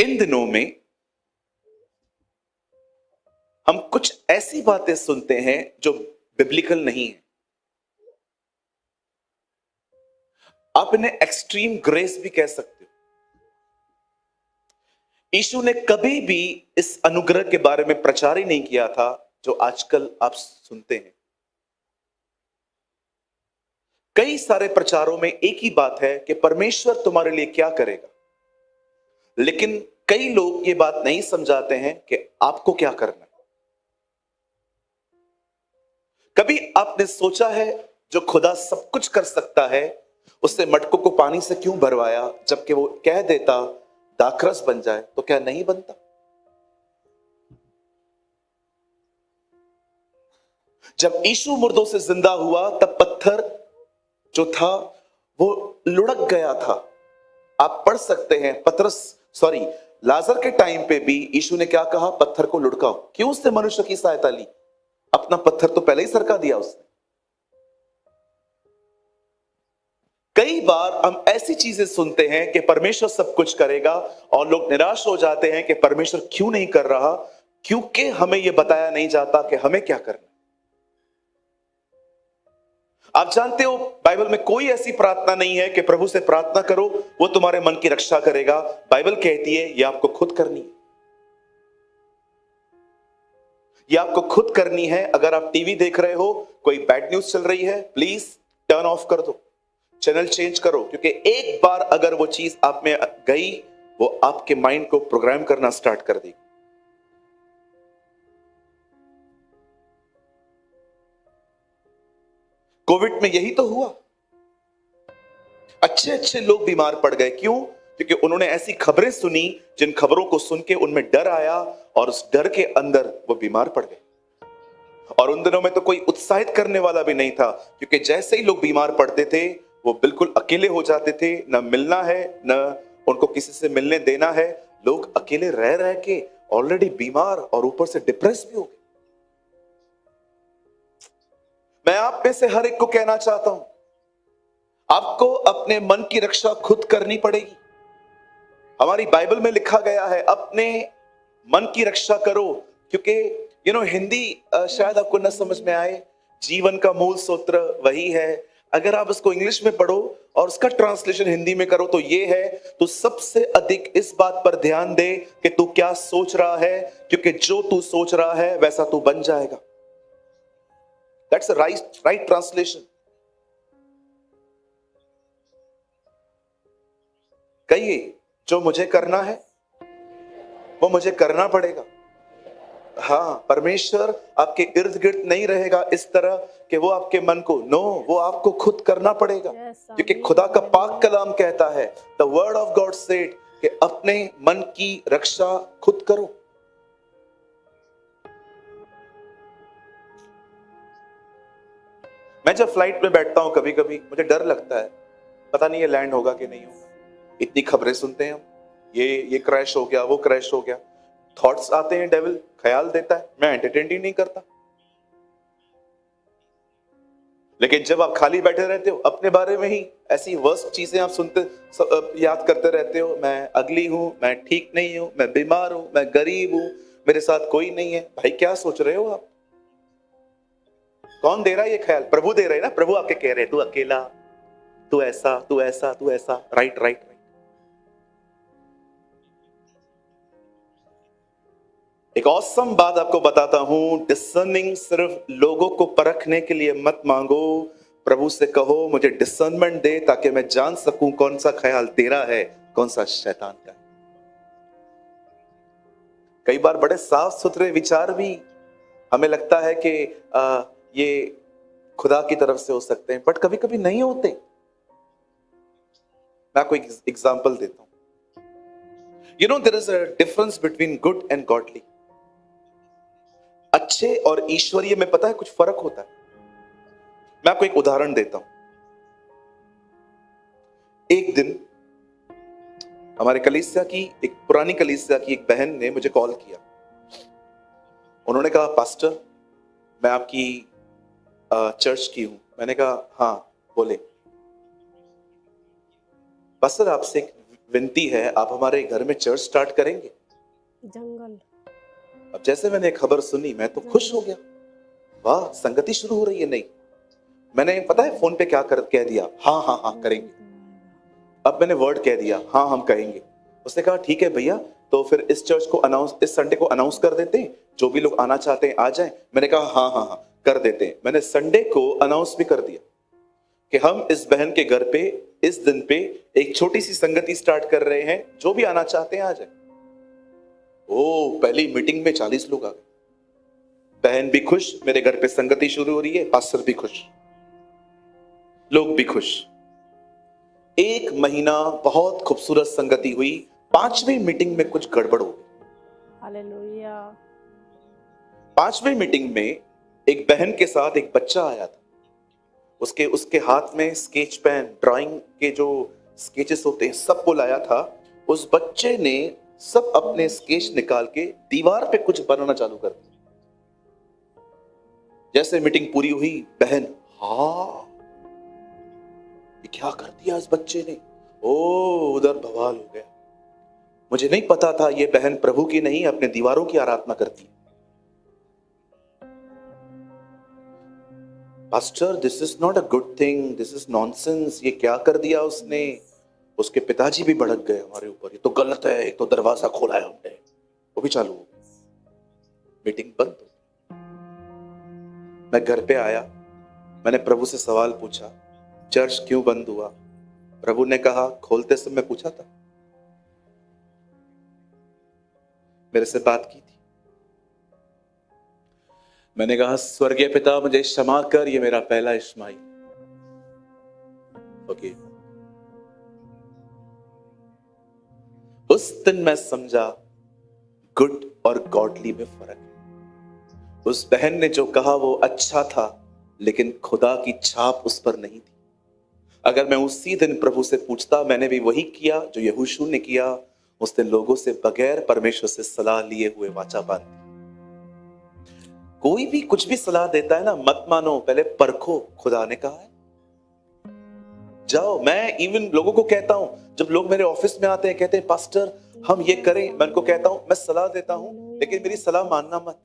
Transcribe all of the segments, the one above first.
इन दिनों में हम कुछ ऐसी बातें सुनते हैं जो बिब्लिकल नहीं है। आप इन्हें एक्सट्रीम ग्रेस भी कह सकते हो। यीशु ने कभी भी इस अनुग्रह के बारे में प्रचार ही नहीं किया था जो आजकल आप सुनते हैं। कई सारे प्रचारों में एक ही बात है कि परमेश्वर तुम्हारे लिए क्या करेगा, लेकिन कई लोग ये बात नहीं समझाते हैं कि आपको क्या करना है। कभी आपने सोचा है जो खुदा सब कुछ कर सकता है, उससे मटकों को पानी से क्यों भरवाया, जबकि वो कह देता दाखरस बन जाए तो क्या नहीं बनता? जब यीशु मुर्दों से जिंदा हुआ तब पत्थर जो था वो लुढ़क गया था। आप पढ़ सकते हैं लाजर के टाइम पे भी यीशु ने क्या कहा? पत्थर को लुढ़काओ। क्यों उसने मनुष्य की सहायता ली? अपना पत्थर तो पहले ही सरका दिया उसने। कई बार हम ऐसी चीजें सुनते हैं कि परमेश्वर सब कुछ करेगा और लोग निराश हो जाते हैं कि परमेश्वर क्यों नहीं कर रहा, क्योंकि हमें यह बताया नहीं जाता कि हमें क्या करना। आप जानते हो बाइबल में कोई ऐसी प्रार्थना नहीं है कि प्रभु से प्रार्थना करो वो तुम्हारे मन की रक्षा करेगा। बाइबल कहती है ये आपको खुद करनी है। ये आपको खुद करनी है। अगर आप टीवी देख रहे हो, कोई बैड न्यूज चल रही है, प्लीज टर्न ऑफ कर दो, चैनल चेंज करो, क्योंकि एक बार अगर वो चीज आप में गई, वो आपके माइंड को प्रोग्राम करना स्टार्ट कर देगी। कोविड में यही तो हुआ। अच्छे अच्छे लोग बीमार पड़ गए। क्यों? क्योंकि उन्होंने ऐसी खबरें सुनी जिन खबरों को सुन के उनमें डर आया और उस डर के अंदर वो बीमार पड़ गए। और उन दिनों में तो कोई उत्साहित करने वाला भी नहीं था, क्योंकि जैसे ही लोग बीमार पड़ते थे वो बिल्कुल अकेले हो जाते थे। न मिलना है, न उनको किसी से मिलने देना है। लोग अकेले रह रह के ऑलरेडी बीमार और ऊपर से डिप्रेस भी हो गए। मैं आप में से हर एक को कहना चाहता हूं, आपको अपने मन की रक्षा खुद करनी पड़ेगी। हमारी बाइबल में लिखा गया है अपने मन की रक्षा करो, क्योंकि हिंदी शायद आपको न समझ में आए। जीवन का मूल सूत्र वही है। अगर आप उसको इंग्लिश में पढ़ो और उसका ट्रांसलेशन हिंदी में करो तो ये है, तो सबसे अधिक इस बात पर ध्यान दे कि तू क्या सोच रहा है, क्योंकि जो तू सोच रहा है वैसा तू बन जाएगा। That's a right translation. कहिए, जो मुझे करना है वो मुझे करना पड़ेगा। हाँ, परमेश्वर आपके इर्द गिर्द नहीं रहेगा इस तरह कि वो आपके मन को, वो आपको खुद करना पड़ेगा। क्योंकि खुदा का पाक कलाम कहता है, the word of God said, कि अपने मन की रक्षा खुद करो। मैं जब फ्लाइट में बैठता हूं कभी कभी मुझे डर लगता है, पता नहीं ये लैंड होगा कि नहीं होगा। इतनी खबरें सुनते हैं हम, ये क्रैश हो गया, वो क्रैश हो गया। थॉट्स आते हैं, डेविल ख्याल देता है, मैं एंटरटेन ही नहीं करता। लेकिन जब आप खाली बैठे रहते हो, अपने बारे में ही ऐसी वर्स्ट चीजें आप सुनते, याद करते रहते हो, मैं अगली हूं, मैं ठीक नहीं हूं, मैं बीमार हूं, मैं गरीब हूं, मेरे साथ कोई नहीं है। भाई क्या सोच रहे हो आप? कौन दे रहा है ये ख्याल? प्रभु दे रहे हैं ना। प्रभु आपके कह रहे हैं, तू अकेला, तू ऐसा, तू ऐसा, तू ऐसा। राइट। एक ऑसम बात आपको बताता हूं, डिसर्निंग सिर्फ लोगों को परखने के लिए मत मांगो। प्रभु से कहो, मुझे डिसर्नमेंट दे ताकि मैं जान सकूं कौन सा ख्याल तेरा है, कौन सा शैतान का है। कई बार बड़े साफ सुथरे विचार भी हमें लगता है कि ये खुदा की तरफ से हो सकते हैं, बट कभी कभी नहीं होते। मैं आपको एक एग्जांपल देता हूं। There is a difference between good and godly. अच्छे और ईश्वरीय में पता है कुछ फर्क होता है। मैं आपको एक उदाहरण देता हूं। एक दिन हमारे कलीसिया की, एक पुरानी कलीसिया की एक बहन ने मुझे कॉल किया। उन्होंने कहा, पास्टर मैं आपकी चर्च की हूं। मैंने कहा हाँ बोले। पास्टर आपसे एक विनती है, आप हमारे घर में चर्च स्टार्ट करेंगे। जंगल अब जैसे मैंने खबर सुनी मैं तो खुश हो गया, वाह संगति शुरू हो रही है। नहीं, मैंने पता है फोन पे क्या कह दिया, हाँ हाँ हाँ करेंगे। अब मैंने वर्ड कह दिया, हाँ हम कहेंगे। उसने कहा ठीक है भैया, तो फिर इस चर्च को अनाउंस, इस संडे को अनाउंस कर देते हैं, जो भी लोग आना चाहते हैं आ जाएं। मैंने कहा हाँ हाँ हाँ कर देते हैं। मैंने संडे को अनाउंस भी कर दिया कि हम इस बहन के घर पे इस दिन पे एक छोटी सी संगति स्टार्ट कर रहे हैं, जो भी आना चाहते हैं आ जाए। ओ पहली मीटिंग में 40 लोग आ गए। बहन भी खुश, मेरे घर पे संगति शुरू हो रही है, पास्टर भी खुश, लोग भी खुश। एक महीना बहुत खूबसूरत संगति हुई। 5वीं मीटिंग में कुछ गड़बड़ हो गई। हालेलुया। 5वीं मीटिंग में एक बहन के साथ एक बच्चा आया था। उसके हाथ में स्केच पेन, ड्राइंग के जो स्केचेस होते हैं सब वो लाया था। उस बच्चे ने सब अपने स्केच निकाल के दीवार पे कुछ बनाना चालू कर दिया। जैसे मीटिंग पूरी हुई, बहन हाँ ये क्या कर दिया इस बच्चे ने, ओ उधर बवाल हो गया। मुझे नहीं पता था ये बहन प्रभु की नहीं अपने दीवारों की आराधना करती है। Pastor this is not a good thing, this is nonsense, ये क्या कर दिया उसने। उसके पिताजी भी भड़क गए हमारे ऊपर, ये तो गलत है, एक तो दरवाजा खोला है हमने। वो भी चालू हो गया, मीटिंग बंद हो। मैं घर पे आया, मैंने प्रभु से सवाल पूछा, चर्च क्यों बंद हुआ। प्रभु ने कहा, खोलते समय पूछा था, मेरे से बात की थी। मैंने कहा स्वर्गीय पिता मुझे क्षमा कर, ये मेरा पहला इश्माइल। ओके, उस दिन मैं समझा गुड और गॉडली में फर्क है। उस बहन ने जो कहा वो अच्छा था, लेकिन खुदा की छाप उस पर नहीं थी। अगर मैं उसी दिन प्रभु से पूछता, मैंने भी वही किया जो यहोशू ने किया, उसने लोगों से बगैर परमेश्वर से सलाह लिए हुए वाचा बांधी। कोई भी कुछ भी सलाह देता है ना, मत मानो, पहले परखो। खुदा ने कहा है जाओ। मैं इवन लोगों को कहता हूं, जब लोग मेरे ऑफिस में आते हैं कहते हैं पास्टर हम ये करें, मैं उनको कहता हूं मैं सलाह देता हूं, लेकिन मेरी सलाह मानना मत।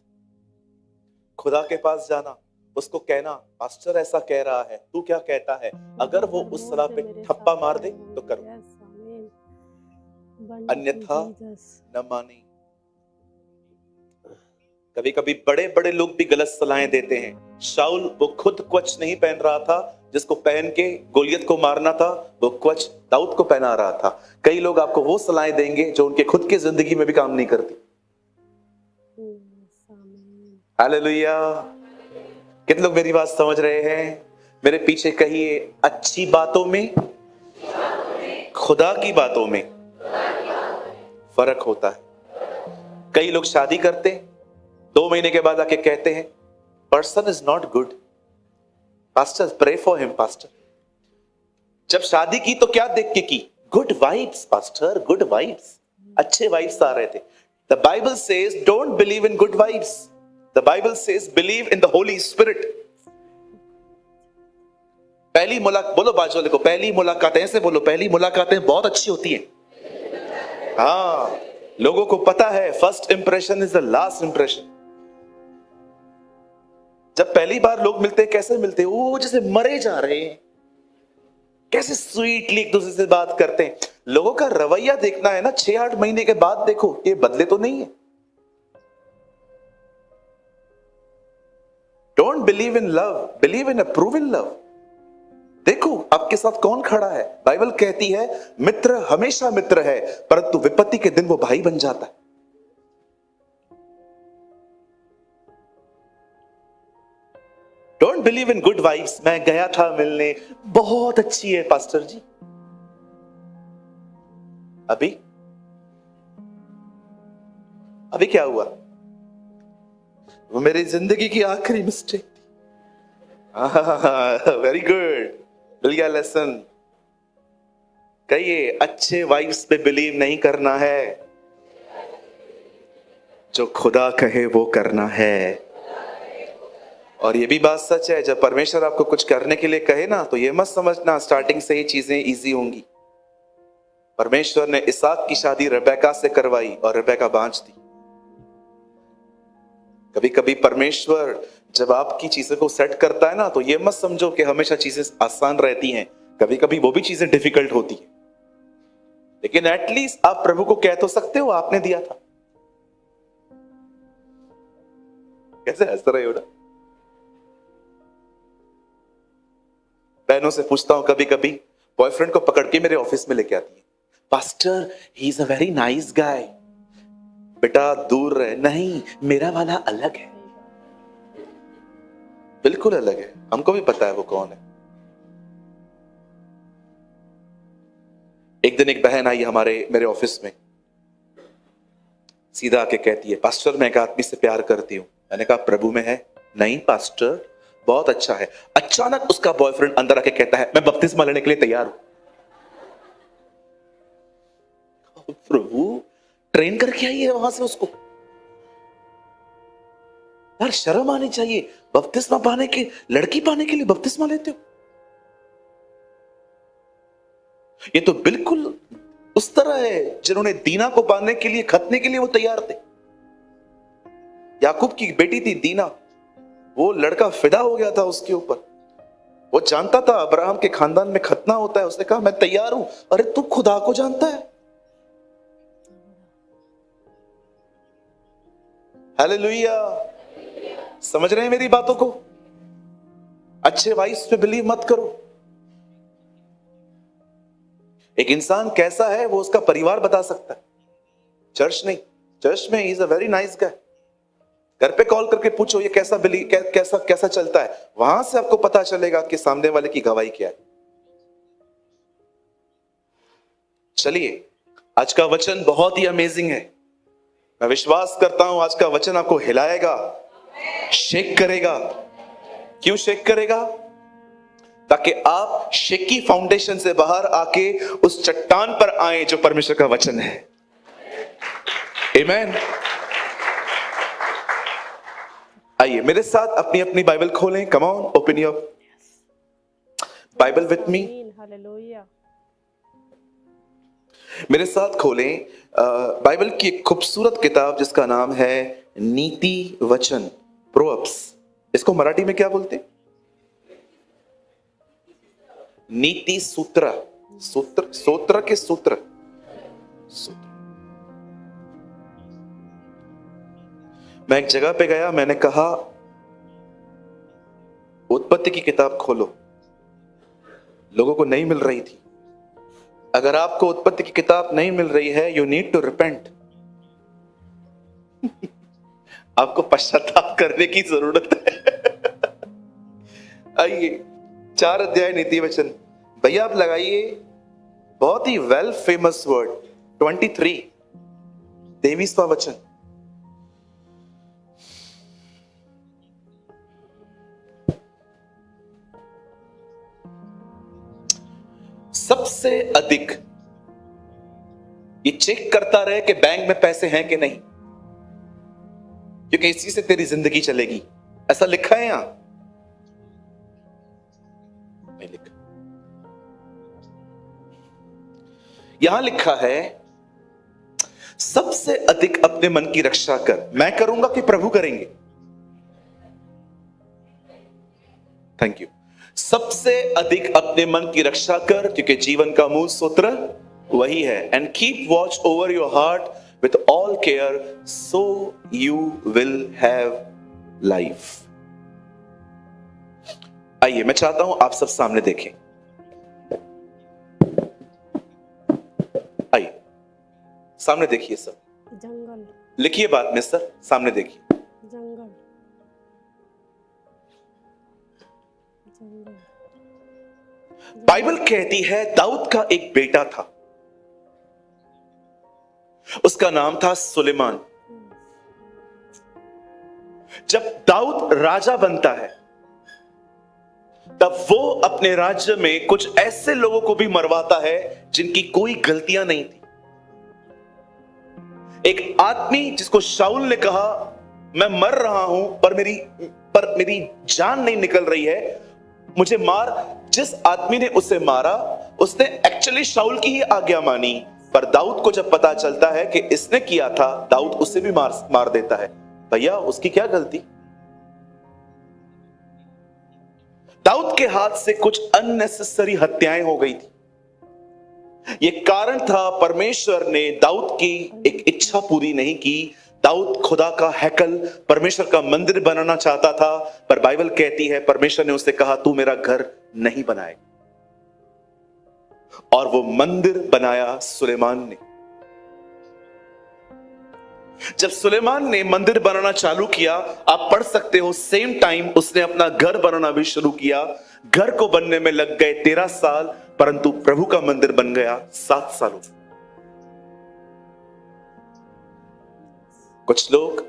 खुदा के पास जाना, उसको कहना पास्टर ऐसा कह रहा है, तू क्या कहता है। अगर वो उस सलाह पे ठप्पा मार दे तो करो, अन्यथा न माने। कभी कभी बड़े बड़े लोग भी गलत सलाहें देते हैं। शाऊल वो खुद कवच नहीं पहन रहा था, जिसको पहन के गोलियत को मारना था, वो कवच दाऊद को पहना रहा था। कई लोग आपको वो सलाहें देंगे जो उनके खुद की जिंदगी में भी काम नहीं करती। हालेलुया। कितने लोग मेरी बात समझ रहे हैं? मेरे पीछे कहिए, अच्छी बातों में, खुदा की बातों में फर्क होता है। कई लोग शादी करते हैं, 2 महीने के बाद आके कहते हैं person is not good, pastor pray for him. Pastor जब शादी की तो क्या देख के की? Good vibes pastor, good vibes, अच्छे वाइब्स आ रहे थे। The Bible says don't believe in good vibes, the Bible says believe in the Holy Spirit. पहली मुलाकात, बोलो बाजू वाले को, पहली मुलाकातें, ऐसे बोलो, पहली मुलाकातें बहुत अच्छी होती हैं। हाँ, लोगों को पता है first impression is the last impression. जब पहली बार लोग मिलते हैं, कैसे मिलते हैं? वो जैसे मरे जा रहे हैं, कैसे स्वीटली एक दूसरे से बात करते हैं। लोगों का रवैया देखना है ना, 6-8 महीने के बाद देखो ये बदले तो नहीं है। Don't believe in love, believe in approve in love. देखो आपके साथ कौन खड़ा है। बाइबल कहती है मित्र हमेशा मित्र है, परंतु विपत्ति के दिन वो भाई बन जाता है। Don't believe in good vibes. मैं गया था मिलने, बहुत अच्छी है पास्टर जी। अभी क्या हुआ? वो मेरी जिंदगी की आखिरी मिस्टेक थी। वेरी गुड, मिल गया लेसन। कहिए, अच्छे वाइब्स पे बिलीव नहीं करना है, जो खुदा कहे वो करना है। और ये भी बात सच है, जब परमेश्वर आपको कुछ करने के लिए कहे ना, तो ये मत समझना स्टार्टिंग से ही चीजें इजी होंगी। परमेश्वर ने इसहाक की शादी रेबेका से करवाई और रेबेका बांझ थी। कभी कभी परमेश्वर जब आपकी चीजों को सेट करता है ना, तो ये मत समझो कि हमेशा चीजें आसान रहती हैं। कभी कभी वो भी चीजें डिफिकल्ट होती है, लेकिन एटलीस्ट आप प्रभु को कह तो सकते हो आपने दिया था। कैसे हंस रहे हो ना? बहनों से पूछता हूं, कभी कभी बॉयफ्रेंड को पकड़ के मेरे ऑफिस में लेके आती है, pastor he is a very nice guy. बेटा दूर रहे, नहीं मेरा वाला अलग है, बिल्कुल अलग है, हमको भी पता है वो कौन है। एक दिन एक बहन आई मेरे ऑफिस में, सीधा आके कहती है, पास्टर मैं एक आदमी से प्यार करती हूं। मैंने कहा प्रभु में है? नहीं पास्टर, बहुत अच्छा है। अचानक उसका बॉयफ्रेंड अंदर आके कहता है, मैं बपतिस्मा लेने के लिए तैयार हूं। प्रभु ट्रेन करके आई है वहां से उसको, यार शर्म आनी चाहिए। बपतिस्मा पाने के, लड़की पाने के लिए बपतिस्मा लेते हो? ये तो बिल्कुल उस तरह है जिन्होंने दीना को पाने के लिए, खतने के लिए वो तैयार थे। याकूब की बेटी थी दीना, वो लड़का फिदा हो गया था उसके ऊपर। वो जानता था अब्राहम के खानदान में खतना होता है, उसने कहा मैं तैयार हूं। अरे तू खुदा को जानता है। हालेलुया, समझ रहे हैं मेरी बातों को? अच्छे वाइस पे बिलीव मत करो। एक इंसान कैसा है वो उसका परिवार बता सकता है, चर्च नहीं। चर्च में he is a very nice guy. घर पे कॉल करके पूछो ये कैसा कैसा चलता है, वहां से आपको पता चलेगा कि सामने वाले की गवाही क्या है। चलिए, आज का वचन बहुत ही अमेजिंग है। मैं विश्वास करता हूं आज का वचन आपको हिलाएगा, शेक करेगा। क्यों शेक करेगा? ताकि आप शेकी फाउंडेशन से बाहर आके उस चट्टान पर आए जो परमेश्वर का वचन है। आमीन। आइए मेरे साथ अपनी अपनी बाइबल खोलें। Come on, open your Bible with me. Hallelujah. मेरे साथ खोलें बाइबल की एक खूबसूरत किताब जिसका नाम है नीति वचन, प्रोवर्ब्स। इसको मराठी में क्या बोलते? नीति सूत्र, सूत्र के सूत्र। मैं एक जगह पे गया, मैंने कहा उत्पत्ति की किताब खोलो। लोगों को नहीं मिल रही थी। अगर आपको उत्पत्ति की किताब नहीं मिल रही है, यू नीड टू रिपेंट। आपको पश्चाताप करने की जरूरत है। आइए 4 अध्याय नीति वचन। भैया आप लगाइए, बहुत ही वेल फेमस वर्ड 23, 23वां वचन। सबसे अधिक ये चेक करता रहे कि बैंक में पैसे हैं कि नहीं, क्योंकि इसी से तेरी जिंदगी चलेगी। ऐसा लिखा है यहां? नहीं लिखा। यहां लिखा है सबसे अधिक अपने मन की रक्षा कर। मैं करूंगा कि प्रभु करेंगे? Thank you. सबसे अधिक अपने मन की रक्षा कर, क्योंकि जीवन का मूल सूत्र वही है। And keep watch over your heart with all care, so you will have life. आइए मैं चाहता हूं आप सब सामने देखें। आइए सामने देखिए सब। जंगल। लिखिए बाद में सर, सामने देखिए। जंगल। जंगल। बाइबल कहती है दाऊद का एक बेटा था, उसका नाम था सुलेमान। जब दाऊद राजा बनता है तब वो अपने राज्य में कुछ ऐसे लोगों को भी मरवाता है जिनकी कोई गलतियां नहीं थी। एक आदमी जिसको शाऊल ने कहा मैं मर रहा हूं पर मेरी जान नहीं निकल रही है, मुझे मार। जिस आदमी ने उसे मारा उसने एक्चुअली शाऊल की ही आज्ञा मानी, पर दाऊद को जब पता चलता है कि इसने किया था, दाऊद उसे भी मार देता है। भैया उसकी क्या गलती? दाऊद के हाथ से कुछ अननेसेसरी हत्याएं हो गई थी। यह कारण था, परमेश्वर ने दाऊद की एक इच्छा पूरी नहीं की। दाऊद खुदा का हैकल, परमेश्वर का मंदिर बनाना चाहता था, पर बाइबल कहती है परमेश्वर ने उससे कहा तू मेरा घर नहीं बनाएगा। और वो मंदिर बनाया सुलेमान ने। जब सुलेमान ने मंदिर बनाना चालू किया, आप पढ़ सकते हो, सेम टाइम उसने अपना घर बनाना भी शुरू किया। घर को बनने में लग गए 13 साल, परंतु प्रभु का मंदिर बन गया 7 सालों में। कुछ लोग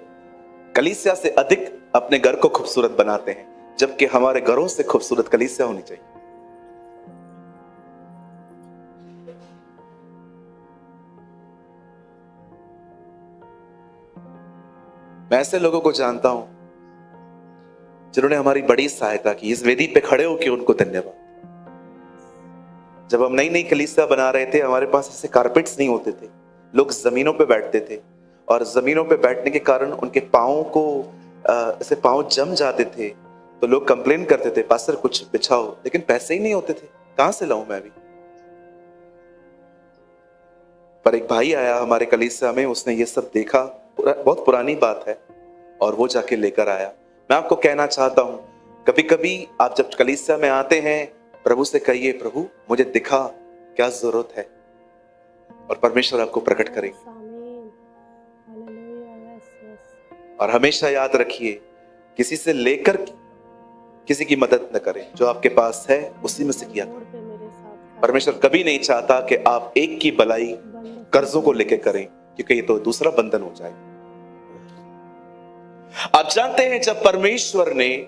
कलीसिया से अधिक अपने घर को खूबसूरत बनाते हैं, जबकि हमारे घरों से खूबसूरत कलीसिया होनी चाहिए। मैं ऐसे लोगों को जानता हूं जिन्होंने हमारी बड़ी सहायता की। इस वेदी पे खड़े होकर उनको धन्यवाद। जब हम नई नई कलीसिया बना रहे थे, हमारे पास ऐसे कारपेट्स नहीं होते थे, लोग जमीनों पे बैठते थे, और जमीनों पे बैठने के कारण उनके पांवों को ऐसे पांव जम जाते थे, तो लोग कंप्लेन करते थे पास्टर कुछ बिछाओ, लेकिन पैसे ही नहीं होते थे, कहां से लाऊं मैं भी। पर एक भाई आया हमारे कलीसिया में, उसने ये सब देखा, बहुत पुरानी बात है, और वो जाके लेकर आया। मैं आपको कहना चाहता हूं, कभी कभी आप जब कलीसिया में आते हैं, प्रभु से कहिए प्रभु मुझे दिखा क्या जरूरत है, और परमेश्वर आपको प्रकट करेंगे। और हमेशा याद रखिए, किसी से लेकर किसी की मदद न करें, जो आपके पास है उसी में से किया करें। परमेश्वर कभी नहीं चाहता कि आप एक की भलाई कर्जों को लेकर करें, क्योंकि ये तो दूसरा बंधन हो जाए। आप जानते हैं, जब परमेश्वर ने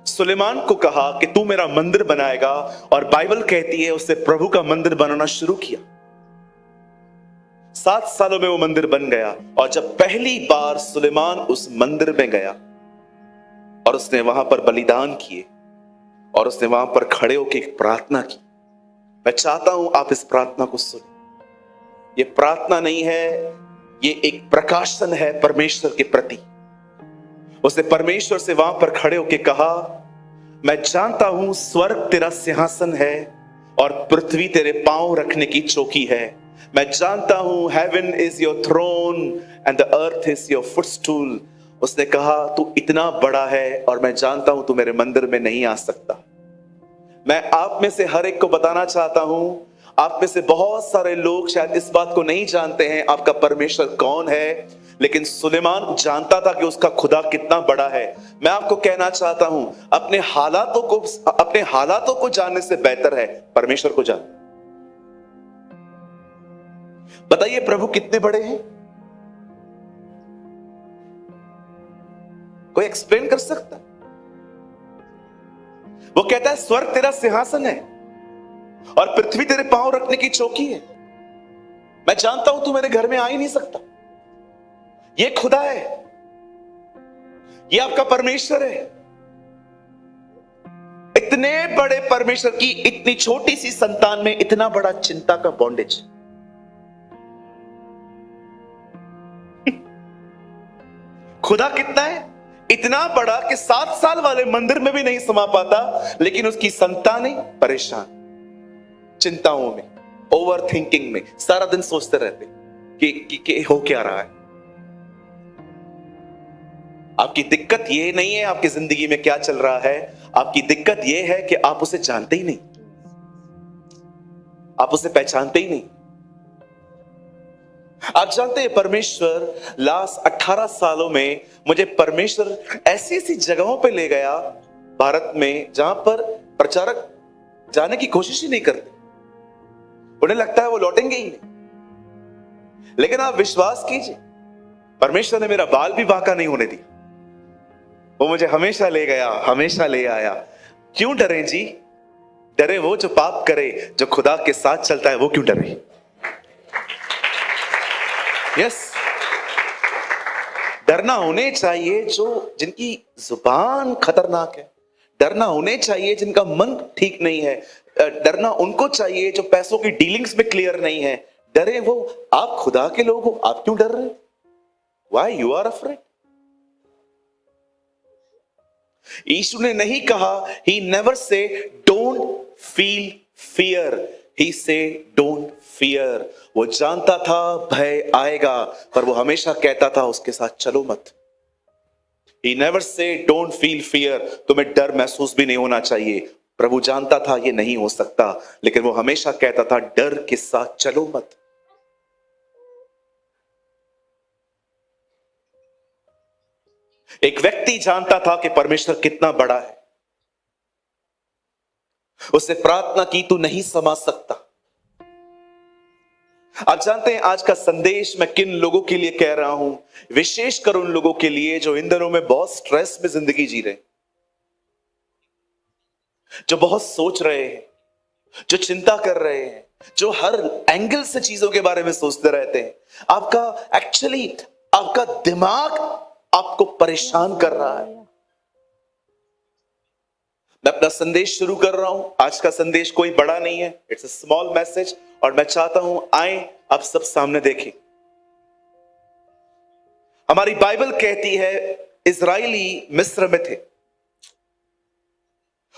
सुलेमान को कहा कि तू मेरा मंदिर बनाएगा, और बाइबल कहती है उससे प्रभु का मंदिर बनाना शुरू किया। 7 सालों में वो मंदिर बन गया। और जब पहली बार सुलेमान उस मंदिर में गया और उसने वहां पर बलिदान किए, और उसने वहां पर खड़े होकर एक प्रार्थना की, मैं चाहता हूं आप इस प्रार्थना को सुने। ये प्रार्थना नहीं है, ये एक प्रकाशन है परमेश्वर के प्रति। उसने परमेश्वर से वहां पर खड़े होकर कहा, मैं जानता हूं स्वर्ग तेरा सिंहासन है और पृथ्वी तेरे पांव रखने की चौकी है। मैं जानता हूं heaven is your throne and the earth is your footstool. उसने कहा तू इतना बड़ा है, और मैं जानता हूं तू मेरे मंदिर में नहीं आ सकता। मैं आप में से हर एक को बताना चाहता हूं, आप में से बहुत सारे लोग शायद इस बात को नहीं जानते हैं आपका परमेश्वर कौन है, लेकिन सुलेमान जानता था कि उसका खुदा कितना बड़ा है। मैं आपको कहना चाहता हूं, अपने हालातों को जानने से बेहतर है परमेश्वर को जानना। बताइए प्रभु कितने बड़े हैं? कोई एक्सप्लेन कर सकता? वो कहता है स्वर्ग तेरा सिंहासन है और पृथ्वी तेरे पांव रखने की चौकी है। मैं जानता हूं तू मेरे घर में आ ही नहीं सकता। ये खुदा है, ये आपका परमेश्वर है। इतने बड़े परमेश्वर की इतनी छोटी सी संतान में इतना बड़ा चिंता का बॉन्डेज। खुदा कितना है? इतना बड़ा कि 7 साल वाले मंदिर में भी नहीं समा पाता, लेकिन उसकी संतानें परेशान, चिंताओं में, ओवर थिंकिंग में, सारा दिन सोचते रहते कि हो क्या रहा है। आपकी दिक्कत ये नहीं है आपकी जिंदगी में क्या चल रहा है, आपकी दिक्कत ये है कि आप उसे जानते ही नहीं, आप उसे पहचानते ही नहीं। आप जानते हैं परमेश्वर लास्ट 18 सालों में मुझे परमेश्वर ऐसी ऐसी जगहों पे ले गया भारत में, जहां पर प्रचारक जाने की कोशिश ही नहीं करते, उन्हें लगता है वो लौटेंगे ही नहीं। लेकिन आप विश्वास कीजिए, परमेश्वर ने मेरा बाल भी बांका नहीं होने दिया। वो मुझे हमेशा ले गया, हमेशा ले आया। क्यों डरे जी? डरे वो जो पाप करे, जो खुदा के साथ चलता है वो क्यों डरे? यस, डरना होने चाहिए जो जिनकी जुबान खतरनाक है, डरना उन्हें चाहिए जिनका मन ठीक नहीं है। डरना उनको चाहिए जो पैसों की डीलिंग्स में क्लियर नहीं है। डरे वो, आप खुदा के लोग हो, आप क्यों डर रहे हो? Why you are afraid? Yeshu ने नहीं कहा, he never say don't feel fear, he say don't fear. वो जानता था भय आएगा, पर वो हमेशा कहता था उसके साथ चलो मत। ही never say don't feel fear, तुम्हें डर महसूस भी नहीं होना चाहिए। प्रभु जानता था ये नहीं हो सकता, लेकिन वो हमेशा कहता था डर के साथ चलो मत। एक व्यक्ति जानता था कि परमेश्वर कितना बड़ा है। उससे प्रार्थना की, तू नहीं समझ सकता। आप जानते हैं आज का संदेश मैं किन लोगों के लिए कह रहा हूं? विशेषकर उन लोगों के लिए जो इन दिनों में बहुत स्ट्रेस में जिंदगी जी रहे, जो बहुत सोच रहे हैं, जो चिंता कर रहे हैं, जो हर एंगल से चीजों के बारे में सोचते रहते हैं। आपका दिमाग आपको परेशान कर रहा है। मैं अपना संदेश शुरू कर रहा हूं। आज का संदेश कोई बड़ा नहीं है, इट्स अ स्मॉल मैसेज, और मैं चाहता हूं आए आप सब सामने देखें। हमारी बाइबल कहती है इजराइली मिस्र में थे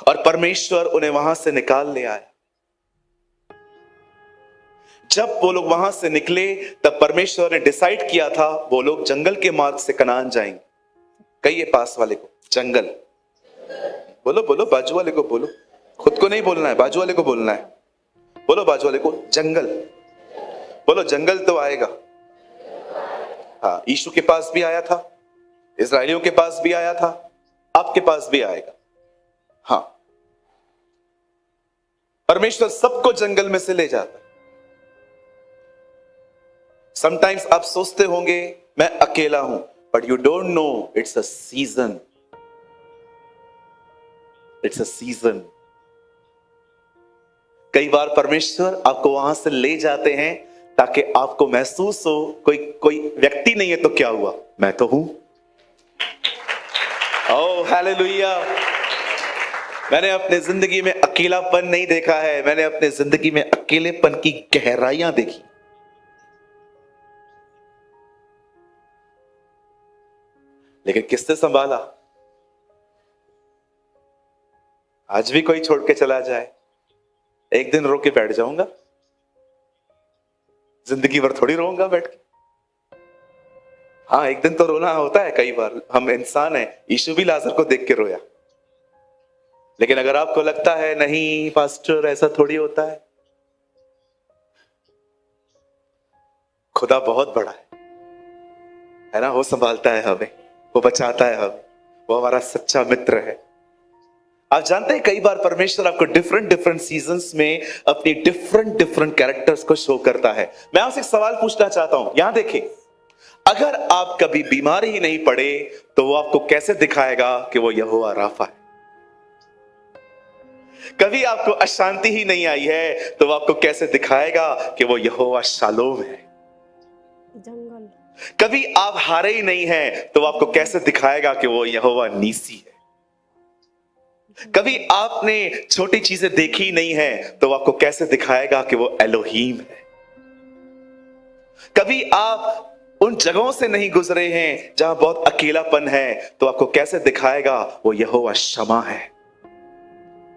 और परमेश्वर उन्हें वहां से निकाल ले आया। जब वो लोग वहां से निकले तब परमेश्वर ने डिसाइड किया था वो लोग जंगल के मार्ग से कनान जाएंगे। कहिए पास वाले को जंगल। बोलो बोलो, बाजू वाले को बोलो, खुद को नहीं बोलना है, बाजू वाले को बोलना है। बोलो बाजू वाले को जंगल। बोलो जंगल तो आएगा। हाँ, यीशु के पास भी आया था, इजराइलियों के पास भी आया था, आपके पास भी आएगा। हाँ, परमेश्वर सबको जंगल में से ले जाता है। समटाइम्स आप सोचते होंगे मैं अकेला हूं, but you don't know it's a season. It's a season. कई बार परमेश्वर आपको वहां से ले जाते हैं ताकि आपको महसूस हो कोई व्यक्ति नहीं है तो क्या हुआ, मैं तो हूं। Oh hallelujah. मैंने अपने जिंदगी में अकेलापन नहीं देखा है, मैंने अपने जिंदगी में अकेलेपन की गहराइयां देखी। लेकिन किसने संभाला? आज भी कोई छोड़ के चला जाए, एक दिन रो के बैठ जाऊंगा, जिंदगी भर थोड़ी रोऊंगा बैठ के। हाँ, एक दिन तो रोना होता है, कई बार हम इंसान हैं। यीशु भी लाजर को देख के रोया। लेकिन अगर आपको लगता है नहीं पास्टर ऐसा थोड़ी होता खुदा बहुत बड़ा है ना, वो संभालता है हमें, वो बचाता है हमें, वो हमारा सच्चा मित्र है। आप जानते हैं कई बार परमेश्वर आपको डिफरेंट सीजन्स में अपनी डिफरेंट कैरेक्टर्स को शो करता है। मैं आपसे एक सवाल पूछना चाहता हूं, यहां देखें, अगर आप कभी बीमार ही नहीं पड़े तो वो आपको कैसे दिखाएगा कि वो यहोवा राफा है? कभी आपको अशांति ही नहीं आई है तो वो आपको कैसे दिखाएगा कि वो यहोवा शालोम है? जंगल। कभी आप हारे ही नहीं हैं तो वो आपको कैसे दिखाएगा कि वो यहोवा नीसी है? कभी आपने छोटी चीजें देखी नहीं है तो वो आपको कैसे दिखाएगा कि वो एलोहीम है? कभी आप उन जगहों से नहीं गुजरे हैं जहां बहुत अकेलापन है तो आपको कैसे दिखाएगा वो यहोवा शमा है?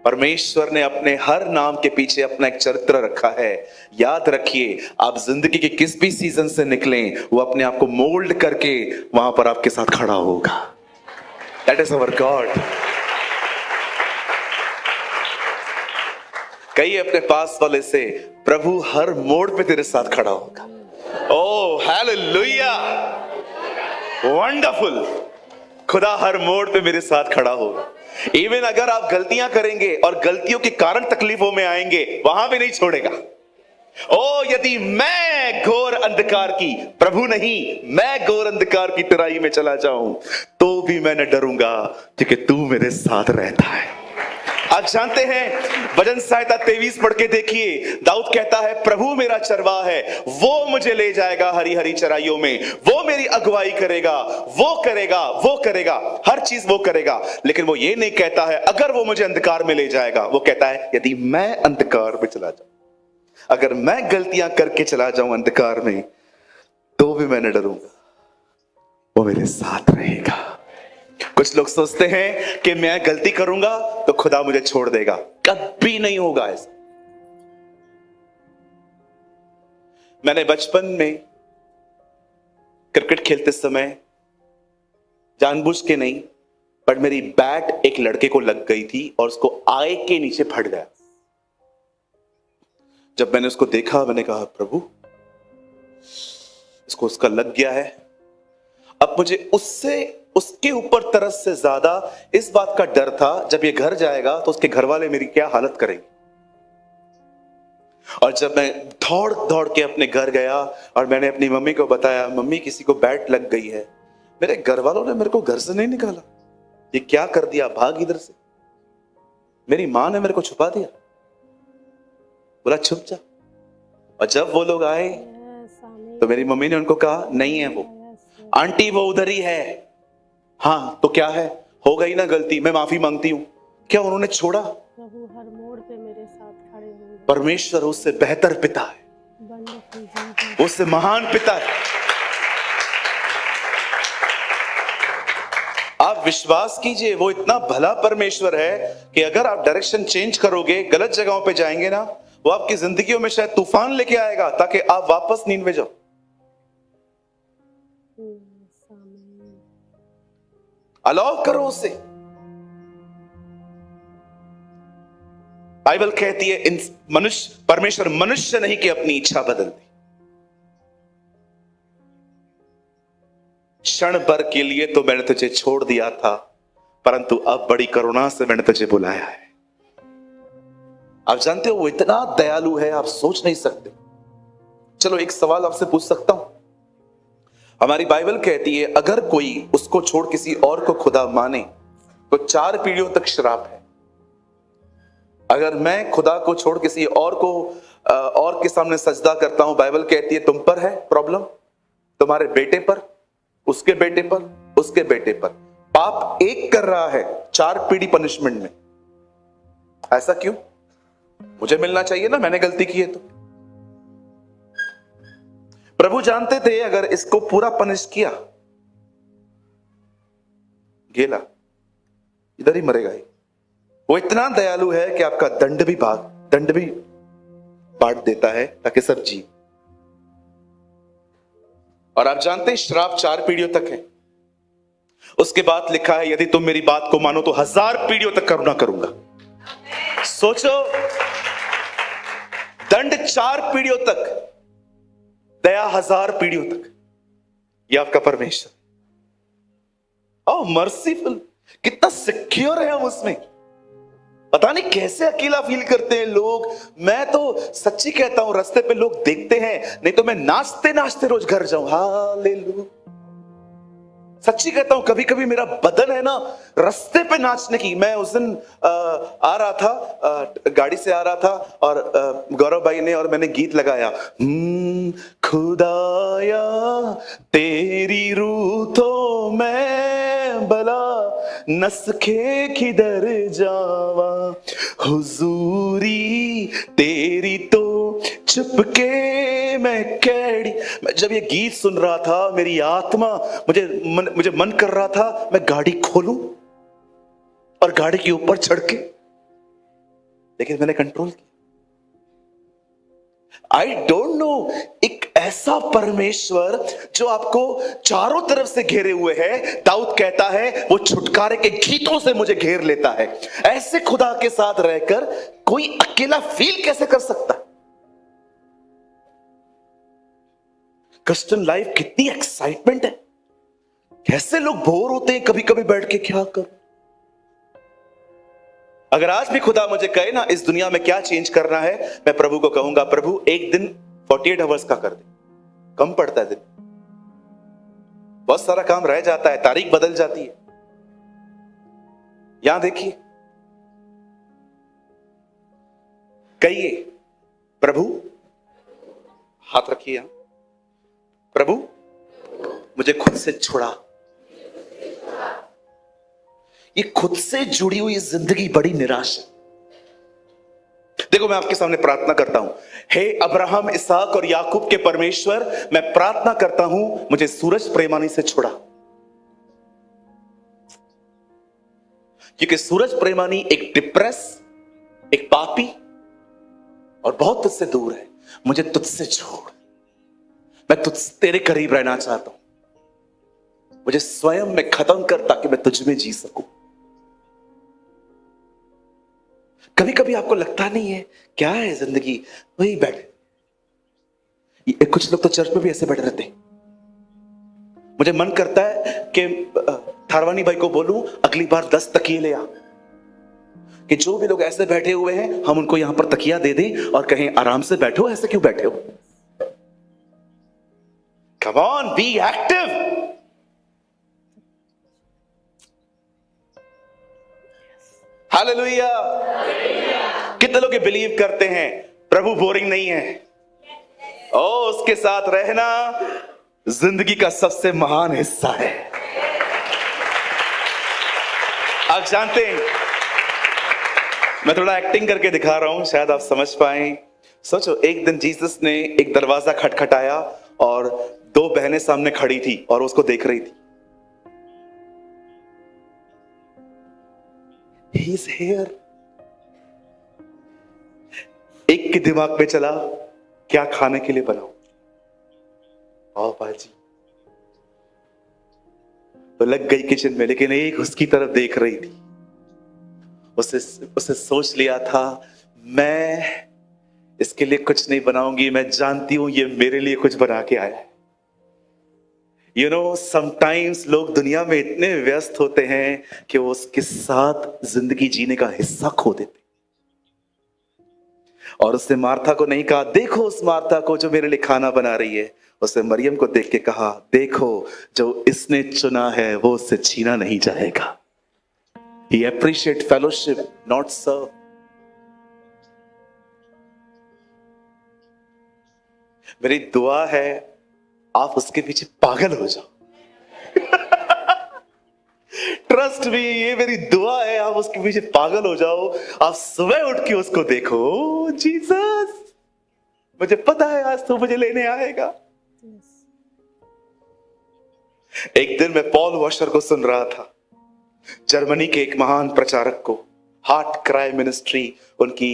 परमेश्वर ने अपने हर नाम के पीछे अपना एक चरित्र रखा है। याद रखिए, आप जिंदगी के किस भी सीजन से निकलें, वो अपने आप को मोल्ड करके वहां पर आपके साथ खड़ा होगा। That is our God. कहिए अपने पास वाले से, प्रभु हर मोड़ पे तेरे साथ खड़ा होगा। Oh hallelujah, wonderful. खुदा हर मोड़ पे मेरे साथ खड़ा होगा। इवन अगर आप गलतियां करेंगे और गलतियों के कारण तकलीफों में आएंगे, वहां भी नहीं छोड़ेगा। ओ यदि मैं घोर अंधकार की, प्रभु नहीं, मैं घोर अंधकार की तराई में चला जाऊं तो भी मैं न डरूंगा क्योंकि तू मेरे साथ रहता है। आप जानते हैं भजन संहिता 23 पढ़ के देखिए, दाऊद कहता है प्रभु मेरा चरवाहा है, वो मुझे ले जाएगा हरी हरी चराइयों में, वो मेरी अगुवाई करेगा, वो करेगा, वो करेगा, हर चीज वो करेगा। लेकिन वो ये नहीं कहता है अगर वो मुझे अंधकार में ले जाएगा, वो कहता है यदि मैं अंधकार में चला जाऊं, अगर मैं गलतियां करके चला जाऊं अंधकार में, तो भी मैं न डरूंगा, वो मेरे साथ रहेगा। कुछ लोग सोचते हैं कि मैं गलती करूंगा तो खुदा मुझे छोड़ देगा, कभी नहीं होगा ऐसा। मैंने बचपन में क्रिकेट खेलते समय जानबूझ के नहीं, पर मेरी बैट एक लड़के को लग गई थी और उसको आय के नीचे फट गया। जब मैंने उसको देखा, मैंने कहा प्रभु इसको उसका लग गया है। अब मुझे उसके ऊपर तरस से ज्यादा इस बात का डर था, जब ये घर जाएगा तो उसके घर वाले मेरी क्या हालत करेंगे। और जब मैं दौड़ दौड़ के अपने घर गया और मैंने अपनी मम्मी को बताया, मम्मी किसी को बैट लग गई है, मेरे घर वालों ने मेरे को घर से नहीं निकाला, ये क्या कर दिया, भाग इधर से। मेरी मां ने मेरे को छुपा दिया, बोला छुप जा। और जब वो लोग आए तो मेरी मम्मी ने उनको कहा नहीं है वो आंटी, वो उधर ही है। हाँ तो क्या है, हो गई ना गलती, मैं माफी मांगती हूं। क्या उन्होंने छोड़ा? प्रभु हर मोड़ पे मेरे साथ खड़े होंगे। परमेश्वर उससे बेहतर पिता है, उससे महान पिता है। आप विश्वास कीजिए, वो इतना भला परमेश्वर है कि अगर आप डायरेक्शन चेंज करोगे, गलत जगहों पे जाएंगे ना, वो आपकी जिंदगियों में शायद तूफान लेके आएगा ताकि आप वापस नींद में जाओ। अलाउ करो उसे। बाइबल कहती है इन मनुष्य, परमेश्वर मनुष्य नहीं कि अपनी इच्छा बदल दे। क्षण भर के लिए तो मैंने तुझे छोड़ दिया था, परंतु अब बड़ी करुणा से मैंने तुझे बुलाया है। आप जानते हो वो इतना दयालु है, आप सोच नहीं सकते। चलो एक सवाल आपसे पूछ सकता हूं। हमारी बाइबल कहती है अगर कोई उसको छोड़ किसी और को खुदा माने तो 4 पीढ़ियों तक श्राप है। अगर मैं खुदा को छोड़ किसी और को और के सामने सजदा करता हूं, बाइबल कहती है तुम पर है प्रॉब्लम, तुम्हारे बेटे पर, उसके बेटे पर, उसके बेटे पर। पाप एक कर रहा है, 4 पीढ़ी पनिशमेंट में। ऐसा क्यों? मुझे मिलना चाहिए ना, मैंने गलती की है तो। प्रभु जानते थे अगर इसको पूरा पनिश किया, गेला इधर ही मरेगा ही। वो इतना दयालु है कि आपका दंड भी बांट देता है ताकि सब जी। और आप जानते हैं श्राप 4 पीढ़ियों तक है। उसके बाद लिखा है यदि तुम मेरी बात को मानो तो 1000 पीढ़ियों तक करुणा करूंगा। सोचो, दंड 4 पीढ़ियों तक, दया 1000 पीढ़ियों तक। ये आपका परमेश्वर। ओ मर्सीफुल, कितना सिक्योर है हम उसमें। पता नहीं कैसे अकेला फील करते हैं लोग। मैं तो सच्ची कहता हूं, रास्ते पे लोग देखते हैं, नहीं तो मैं नाचते नाचते रोज घर जाऊं, हालेलुया। सच्ची कहता हूं, कभी कभी मेरा बदन है ना रास्ते पे नाचने की। मैं उस दिन आ रहा था, गाड़ी से आ रहा था और गौरव भाई ने और मैंने गीत लगाया, खुदाया तेरी रूह तो मैं भला नसखे किधर जावा, हुजूरी तेरी तो चुपके मैं कैडी। मैं जब ये गीत सुन रहा था, मेरी आत्मा मुझे मन कर रहा था मैं गाड़ी खोलूं और गाड़ी के ऊपर चढ़ के, लेकिन मैंने कंट्रोल किया। आई डोंट नो, एक ऐसा परमेश्वर जो आपको चारों तरफ से घेरे हुए है। दाऊद कहता है वो छुटकारे के गीतों से मुझे घेर लेता है। ऐसे खुदा के साथ रहकर कोई अकेला फील कैसे कर सकता है? क्रिश्चियन लाइफ कितनी एक्साइटमेंट है। कैसे लोग बोर होते हैं कभी कभी बैठ के, क्या करूं। अगर आज भी खुदा मुझे कहे ना इस दुनिया में क्या चेंज करना है, मैं प्रभु को कहूंगा प्रभु एक दिन 48 आवर्स का कर दे। कम पड़ता है दिन, बहुत सारा काम रह जाता है, तारीख बदल जाती है। यहां देखिए कहिए, प्रभु, हाथ रखिए यहां, प्रभु मुझे खुद से छुड़ा। ये खुद से जुड़ी हुई जिंदगी बड़ी निराश है। देखो, मैं आपके सामने प्रार्थना करता हूं, हे अब्राहम, इसहाक और याकूब के परमेश्वर, मैं प्रार्थना करता हूं मुझे सूरज प्रेमानी से छुड़ा। क्योंकि सूरज प्रेमानी एक डिप्रेस, एक पापी और बहुत तुझसे दूर है। मुझे तुझसे छोड़, मैं तेरे करीब रहना चाहता हूं। मुझे स्वयं में खत्म कर ताकि मैं तुझ में जी सकूं। कभी कभी आपको लगता नहीं है क्या है जिंदगी, वही बैठे। कुछ लोग तो चर्च में भी ऐसे बैठे रहते। मुझे मन करता है कि थारवानी भाई को बोलूं अगली बार 10 तकिए ले आ, कि जो भी लोग ऐसे बैठे हुए हैं हम उनको यहां पर तकिया दे दें और कहें आराम से बैठो, ऐसे क्यों बैठे हो? Come on, be active. Hallelujah. कितने लोग बिलीव करते हैं प्रभु बोरिंग नहीं है? ओ, उसके साथ रहना जिंदगी का सबसे महान हिस्सा है। आप जानते हैं, मैं थोड़ा एक्टिंग करके दिखा रहा हूं, शायद आप समझ पाए। सोचो, एक दिन जीसस ने एक दरवाजा खटखटाया और 2 बहनें सामने खड़ी थी और उसको देख रही थी। He is here। एक के दिमाग में चला क्या खाने के लिए बनाऊं, पाव भाजी, तो लग गई किचन में, लेकिन एक उसकी तरफ देख रही थी। उसे सोच लिया था मैं इसके लिए कुछ नहीं बनाऊंगी, मैं जानती हूं ये मेरे लिए कुछ बना के आया है। You know, sometimes लोग दुनिया में इतने व्यस्त होते हैं कि वो उसके साथ जिंदगी जीने का हिस्सा खो देते। और उसने मार्था को नहीं कहा देखो उस मार्था को जो मेरे लिए खाना बना रही है, उसने मरियम को देख के कहा देखो जो इसने चुना है वो उससे छीना नहीं जाएगा। He appreciate fellowship, not serve। मेरी दुआ है आप उसके पीछे पागल हो जाओ। ट्रस्ट मी, ये मेरी दुआ है, आप उसके पीछे पागल हो जाओ। आप सुबह उठ के उसको देखो, जीसस मुझे पता है आज तो मुझे लेने आएगा। एक दिन मैं पॉल वॉशर को सुन रहा था, जर्मनी के एक महान प्रचारक को, हार्ट क्राई मिनिस्ट्री उनकी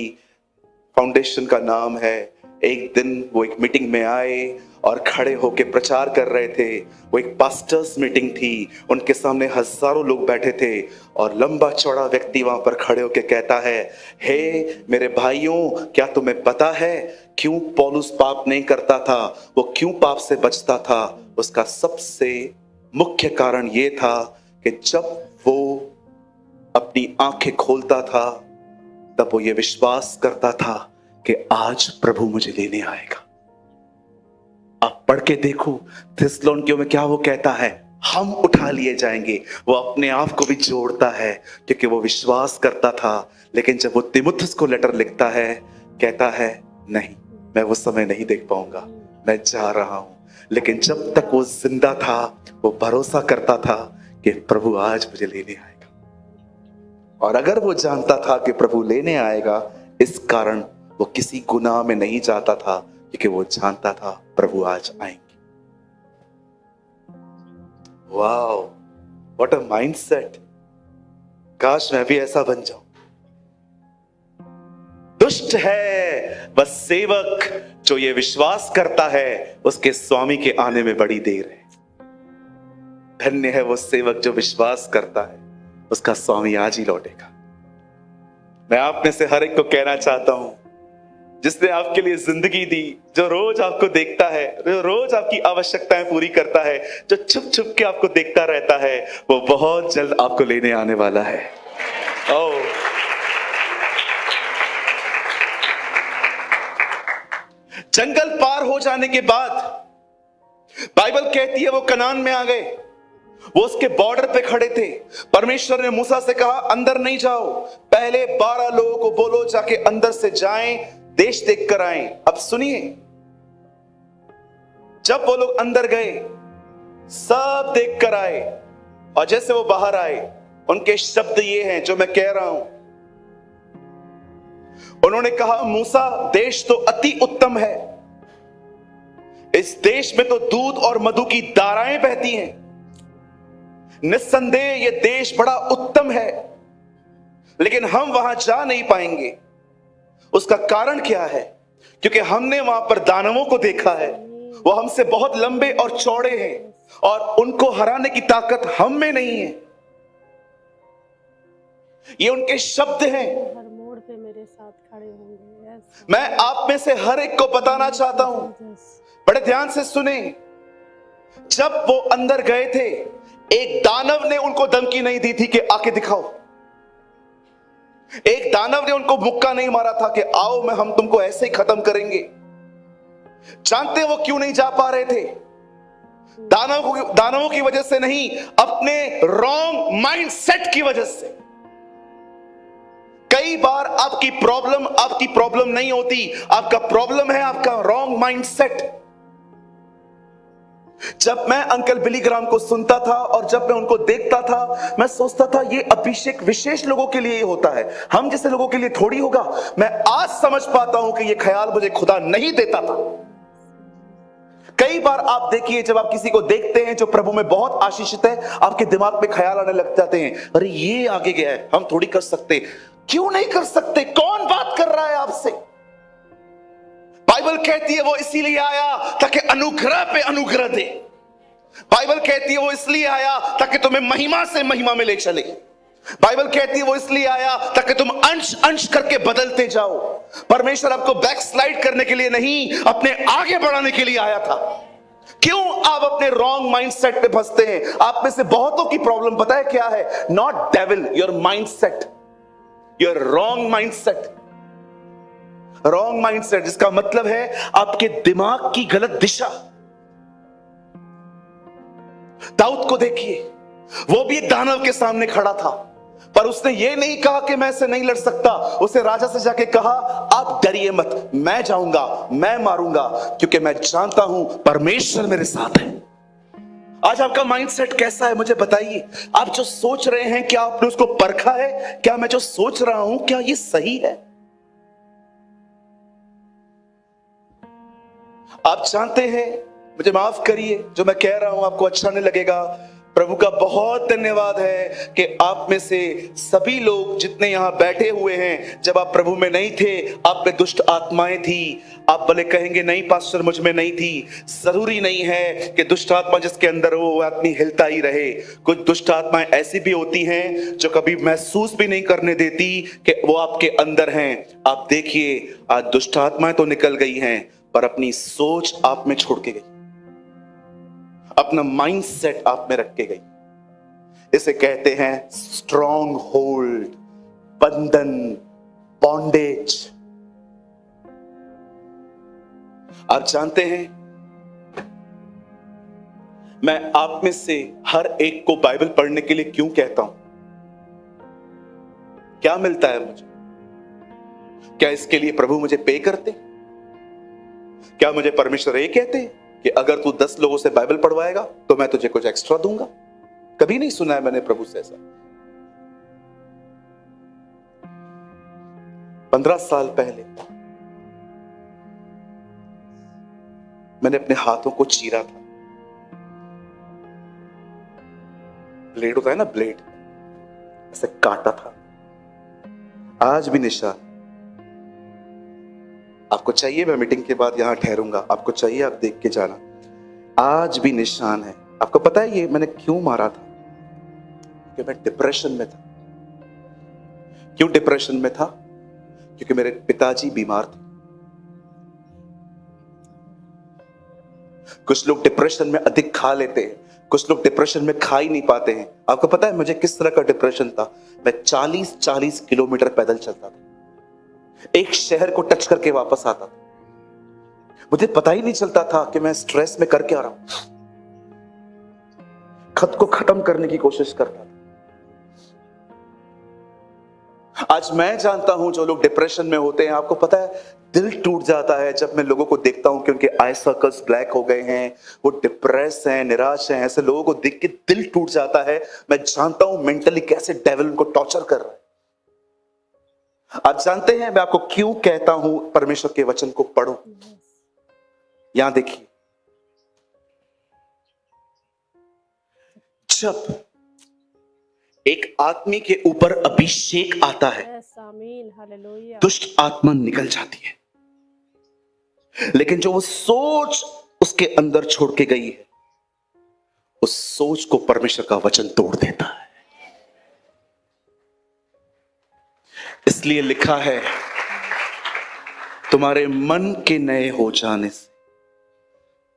फाउंडेशन का नाम है। एक दिन वो एक मीटिंग में आए और खड़े होकर प्रचार कर रहे थे। वो एक पास्टर्स मीटिंग थी, उनके सामने हजारों लोग बैठे थे और लंबा चौड़ा व्यक्ति वहां पर खड़े होकर कहता है, हे मेरे भाइयों, क्या तुम्हें पता है क्यों पौलुस पाप नहीं करता था? वो क्यों पाप से बचता था? उसका सबसे मुख्य कारण ये था कि जब वो अपनी आंखें खोलता था तब वो ये विश्वास करता था कि आज प्रभु मुझे लेने आएगा। आप पढ़ के देखो थिस्सलुनीकियों में क्या वो कहता है, हम उठा लिए जाएंगे। वो अपने आप को भी जोड़ता है क्योंकि वो विश्वास करता था। लेकिन जब वो तीमुथियुस को लेटर लिखता है, कहता है नहीं, मैं वो समय नहीं देख पाऊंगा, मैं जा रहा हूं। लेकिन जब तक वो जिंदा था वो भरोसा करता था कि प्रभु आज मुझे लेने आएगा। और अगर वो जानता था कि प्रभु लेने आएगा, इस कारण वो किसी गुनाह में नहीं जाता था क्योंकि वो जानता था प्रभु आज आएंगे। Wow, what a mindset. काश मैं भी ऐसा बन जाऊं। दुष्ट है बस सेवक जो ये विश्वास करता है उसके स्वामी के आने में बड़ी देर है। धन्य है वो सेवक जो विश्वास करता है उसका स्वामी आज ही लौटेगा। मैं आप में से हर एक को कहना चाहता हूं, जिसने आपके लिए जिंदगी दी, जो रोज आपको देखता है, जो रोज आपकी आवश्यकताएं पूरी करता है, जो छुप छुप के आपको देखता रहता है, वो बहुत जल्द आपको लेने आने वाला है। ओह, जंगल पार हो जाने के बाद बाइबल कहती है वो कनान में आ गए। वो उसके बॉर्डर पे खड़े थे। परमेश्वर ने मूसा से कहा अंदर नहीं जाओ, पहले 12 लोगों को बोलो जाके अंदर से जाएं, देश देखकर आए। अब सुनिए, जब वो लोग अंदर गए, सब देखकर आए, और जैसे वो बाहर आए, उनके शब्द ये हैं जो मैं कह रहा हूं। उन्होंने कहा, मूसा, देश तो अति उत्तम है, इस देश में तो दूध और मधु की धाराएं बहती हैं, निस्संदेह ये देश बड़ा उत्तम है, लेकिन हम वहां जा नहीं पाएंगे। उसका कारण क्या है? क्योंकि हमने वहां पर दानवों को देखा है, वो हमसे बहुत लंबे और चौड़े हैं, और उनको हराने की ताकत हम में नहीं है। ये उनके शब्द हैं। हर मोड़ पे मेरे साथ खड़े होंगे। Yes. मैं आप में से हर एक को बताना चाहता हूं, बड़े ध्यान से सुने। जब वो अंदर गए थे, एक दानव ने उनको धमकी नहीं दी थी कि आके दिखाओ। एक दानव ने उनको मुक्का नहीं मारा था कि आओ मैं हम तुमको ऐसे ही खत्म करेंगे। जानते वो क्यों नहीं जा पा रहे थे? दानवों की वजह से नहीं, अपने रॉन्ग माइंडसेट की वजह से। कई बार आपकी प्रॉब्लम नहीं होती, आपका प्रॉब्लम है आपका रॉन्ग माइंडसेट। जब मैं अंकल बिली ग्राहम को सुनता था और जब मैं उनको देखता था, मैं सोचता था ये अभिषेक विशेष लोगों के लिए ही होता है, हम जैसे लोगों के लिए थोड़ी होगा। मैं आज समझ पाता हूं कि ये ख्याल मुझे खुदा नहीं देता था। कई बार आप देखिए, जब आप किसी को देखते हैं जो प्रभु में बहुत आशीषित है, आपके दिमाग में ख्याल आने लग जाते हैं, अरे ये आगे गया है, हम थोड़ी कर सकते। क्यों नहीं कर सकते? कौन बात कर रहा है आपसे? बाइबल कहती है वो इसीलिए आया ताकि अनुग्रह पे अनुग्रह दे। बाइबल कहती है वो इसलिए आया ताकि तुम्हें महिमा से महिमा में ले चले। बाइबल कहती है वो इसलिए आया ताकि तुम अंश अंश करके बदलते जाओ। परमेश्वर आपको बैकस्लाइड करने के लिए नहीं, अपने आगे बढ़ाने के लिए आया था। क्यों आप अपने रॉन्ग माइंडसेट पे फंसते हैं? आप में से बहुतों की प्रॉब्लम पता है क्या है? Not devil, your mindset, your wrong mindset. Wrong mindset जिसका मतलब है आपके दिमाग की गलत दिशा। दाऊद को देखिए, वो भी एक दानव के सामने खड़ा था, पर उसने ये नहीं कहा कि मैं इससे नहीं लड़ सकता। उसे राजा से जाके कहा, आप डरिए मत, मैं जाऊंगा, मैं मारूंगा, क्योंकि मैं जानता हूं परमेश्वर मेरे साथ है। आज आपका माइंडसेट कैसा है मुझे बताइए। आप जो सोच रहे हैं, क्या आपने उसको परखा है? क्या मैं जो सोच रहा हूं, क्या ये सही है? आप जानते हैं, मुझे माफ करिए, जो मैं कह रहा हूं आपको अच्छा नहीं लगेगा। प्रभु का बहुत धन्यवाद है कि आप में से सभी लोग जितने यहां बैठे हुए हैं, जब आप प्रभु में नहीं थे, आप में दुष्ट आत्माएं थी। आप भले कहेंगे नहीं पास्टर मुझ में नहीं थी। जरूरी नहीं है कि दुष्ट आत्मा जिसके अंदर हो वो आदमी हिलता ही रहे। कुछ दुष्ट आत्माएं ऐसी भी होती हैं जो कभी महसूस भी नहीं करने देती कि वो आपके अंदर हैं। आप देखिए, आज दुष्ट आत्माएं तो निकल गई हैं, पर अपनी सोच आप में छोड़ के गई, अपना माइंडसेट आप में रख के गई। इसे कहते हैं स्ट्रॉन्ग होल्ड, बंधन, बॉन्डेज। आप जानते हैं, मैं आप में से हर एक को बाइबल पढ़ने के लिए क्यों कहता हूं? क्या मिलता है मुझे? क्या इसके लिए प्रभु मुझे पे करते? क्या मुझे परमेश्वर ये कहते कि अगर तू 10 लोगों से बाइबल पढ़वाएगा तो मैं तुझे कुछ एक्स्ट्रा दूंगा? कभी नहीं सुना है मैंने प्रभु से ऐसा। 15 साल पहले मैंने अपने हाथों को चीरा था। ब्लेड होता है ना, ब्लेड, ऐसे काटा था। आज भी निशान। आपको चाहिए मैं मीटिंग के बाद यहां ठहरूंगा, आपको चाहिए आप देख के जाना। आज भी निशान है। आपको पता है ये मैंने क्यों मारा था? कि मैं डिप्रेशन में था। क्यों डिप्रेशन में था? क्योंकि मेरे पिताजी बीमार थे। कुछ लोग डिप्रेशन में अधिक खा लेते हैं, कुछ लोग डिप्रेशन में खा ही नहीं पाते हैं। आपको पता है मुझे किस तरह का डिप्रेशन था? मैं 40-40 किलोमीटर पैदल चलता था, एक शहर को टच करके वापस आता था। मुझे पता ही नहीं चलता था कि मैं स्ट्रेस में करके आ रहा हूं। खुद को खत्म करने की कोशिश करता था। आज आज मैं जानता हूं जो लोग डिप्रेशन में होते हैं, आपको पता है दिल टूट जाता है जब मैं लोगों को देखता हूं कि उनके आई सर्कल्स ब्लैक हो गए हैं, वो डिप्रेस हैं, निराश हैं। ऐसे लोगों को देख के दिल टूट जाता है। मैं जानता हूं मेंटली कैसे डेविल उनको टॉर्चर कर रहा है। आप जानते हैं मैं आपको क्यों कहता हूं परमेश्वर के वचन को पढ़ो। यहां देखिए, जब एक आदमी के ऊपर अभिषेक आता है, आमीन, हालेलुया। दुष्ट आत्मा निकल जाती है, लेकिन जो वो सोच उसके अंदर छोड़ के गई है, उस सोच को परमेश्वर का वचन तोड़ देता है। इसलिए लिखा है, तुम्हारे मन के नए हो जाने से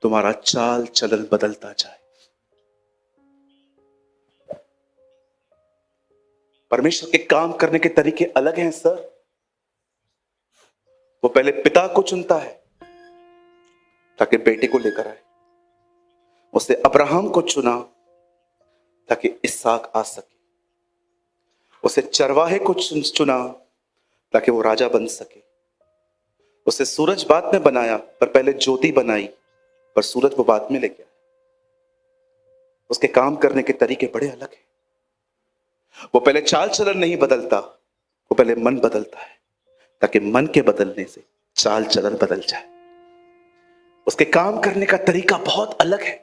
तुम्हारा चाल चलन बदलता जाए। परमेश्वर के काम करने के तरीके अलग हैं सर। वो पहले पिता को चुनता है ताकि बेटे को लेकर आए। उसने अब्राहम को चुना ताकि इसहाक आ सके। उसे चरवाहे को चुना ताकि वो राजा बन सके। उसे सूरज बाद में बनाया, पर पहले ज्योति बनाई, पर सूरज वो बाद में लेके आया। उसके काम करने के तरीके बड़े अलग हैं। वो पहले चाल चलन नहीं बदलता, वो पहले मन बदलता है ताकि मन के बदलने से चाल चलन बदल जाए। उसके काम करने का तरीका बहुत अलग है।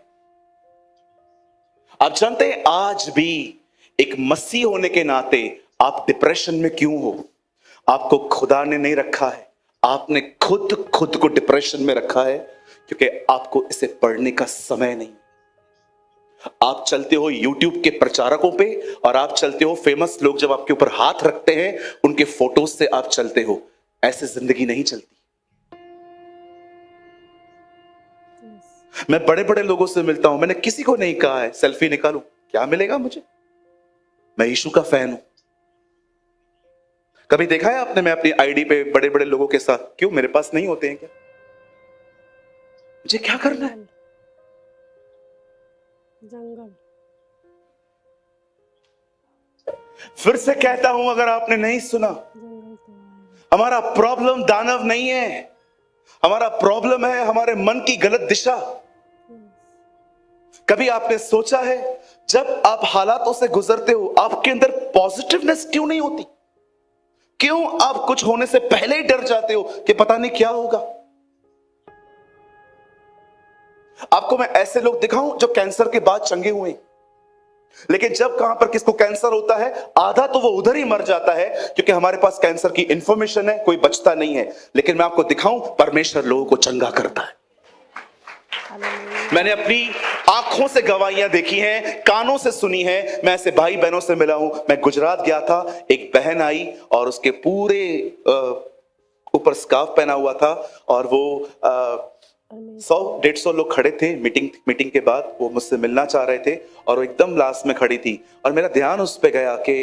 आप जानते हैं आज भी एक मसीह होने के नाते आप डिप्रेशन में क्यों हो? आपको खुदा ने नहीं रखा है, आपने खुद को डिप्रेशन में रखा है क्योंकि आपको इसे पढ़ने का समय नहीं। आप चलते हो YouTube के प्रचारकों पे और आप चलते हो फेमस लोग जब आपके ऊपर हाथ रखते हैं उनके फोटोज से आप चलते हो। ऐसे जिंदगी नहीं चलती। मैं बड़े बड़े लोगों से मिलता हूं, मैंने किसी को नहीं कहा है सेल्फी निकालूं, क्या मिलेगा मुझे? मैं यीशु का फैन हूं। कभी देखा है आपने मैं अपनी आईडी पे बड़े बड़े लोगों के साथ? क्यों, मेरे पास नहीं होते हैं क्या? मुझे क्या करना है? जंगल। फिर से कहता हूं, अगर आपने नहीं सुना, हमारा प्रॉब्लम दानव नहीं है, हमारा प्रॉब्लम है हमारे मन की गलत दिशा। कभी आपने सोचा है जब आप हालातों से गुजरते हो आपके अंदर पॉजिटिवनेस क्यों नहीं होती? क्यों आप कुछ होने से पहले ही डर जाते हो कि पता नहीं क्या होगा? आपको मैं ऐसे लोग दिखाऊं जो कैंसर के बाद चंगे हुए, लेकिन जब कहां पर किसको कैंसर होता है आधा तो वो उधर ही मर जाता है क्योंकि हमारे पास कैंसर की इंफॉर्मेशन है, कोई बचता नहीं है। लेकिन मैं आपको दिखाऊं परमेश्वर लोगों को चंगा करता है। मैंने अपनी आंखों से गवाहियां देखी हैं, कानों से सुनी है। मैं ऐसे भाई बहनों से मिला हूं। मैं गुजरात गया था, एक बहन आई और उसके पूरे ऊपर स्कार्फ पहना हुआ था और वो 100-150 लोग खड़े थे मीटिंग के बाद। वो मुझसे मिलना चाह रहे थे और वो एकदम लास्ट में खड़ी थी और मेरा ध्यान उस पे गया कि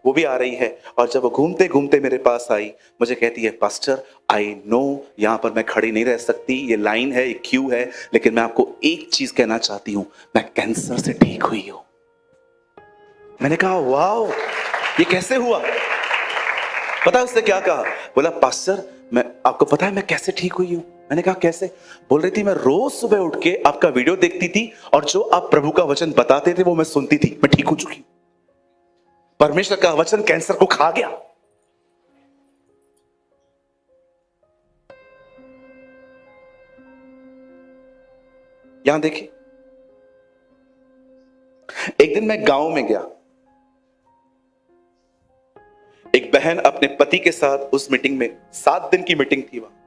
वो भी आ रही है। और जब वो घूमते घूमते मेरे पास आई, मुझे कहती है, पास्टर आई नो यहाँ पर मैं खड़ी नहीं रह सकती, ये लाइन है, ये क्यू है, लेकिन मैं आपको एक चीज कहना चाहती हूँ, मैं कैंसर से ठीक हुई हूँ। मैंने कहा वाओ, ये कैसे हुआ? पता है उसने क्या कहा? बोला पास्टर मैं, आपको पता है मैं कैसे ठीक हुई हूँ? मैंने कहा कैसे? बोल रही थी मैं रोज सुबह उठ के आपका वीडियो देखती थी और जो आप प्रभु का वचन बताते थे वो मैं सुनती थी, मैं ठीक हो चुकी हूं। परमेश्वर का वचन कैंसर को खा गया। यहां देखिए, एक दिन मैं गांव में गया, एक बहन अपने पति के साथ उस मीटिंग में, 7 दिन की मीटिंग थी वहां।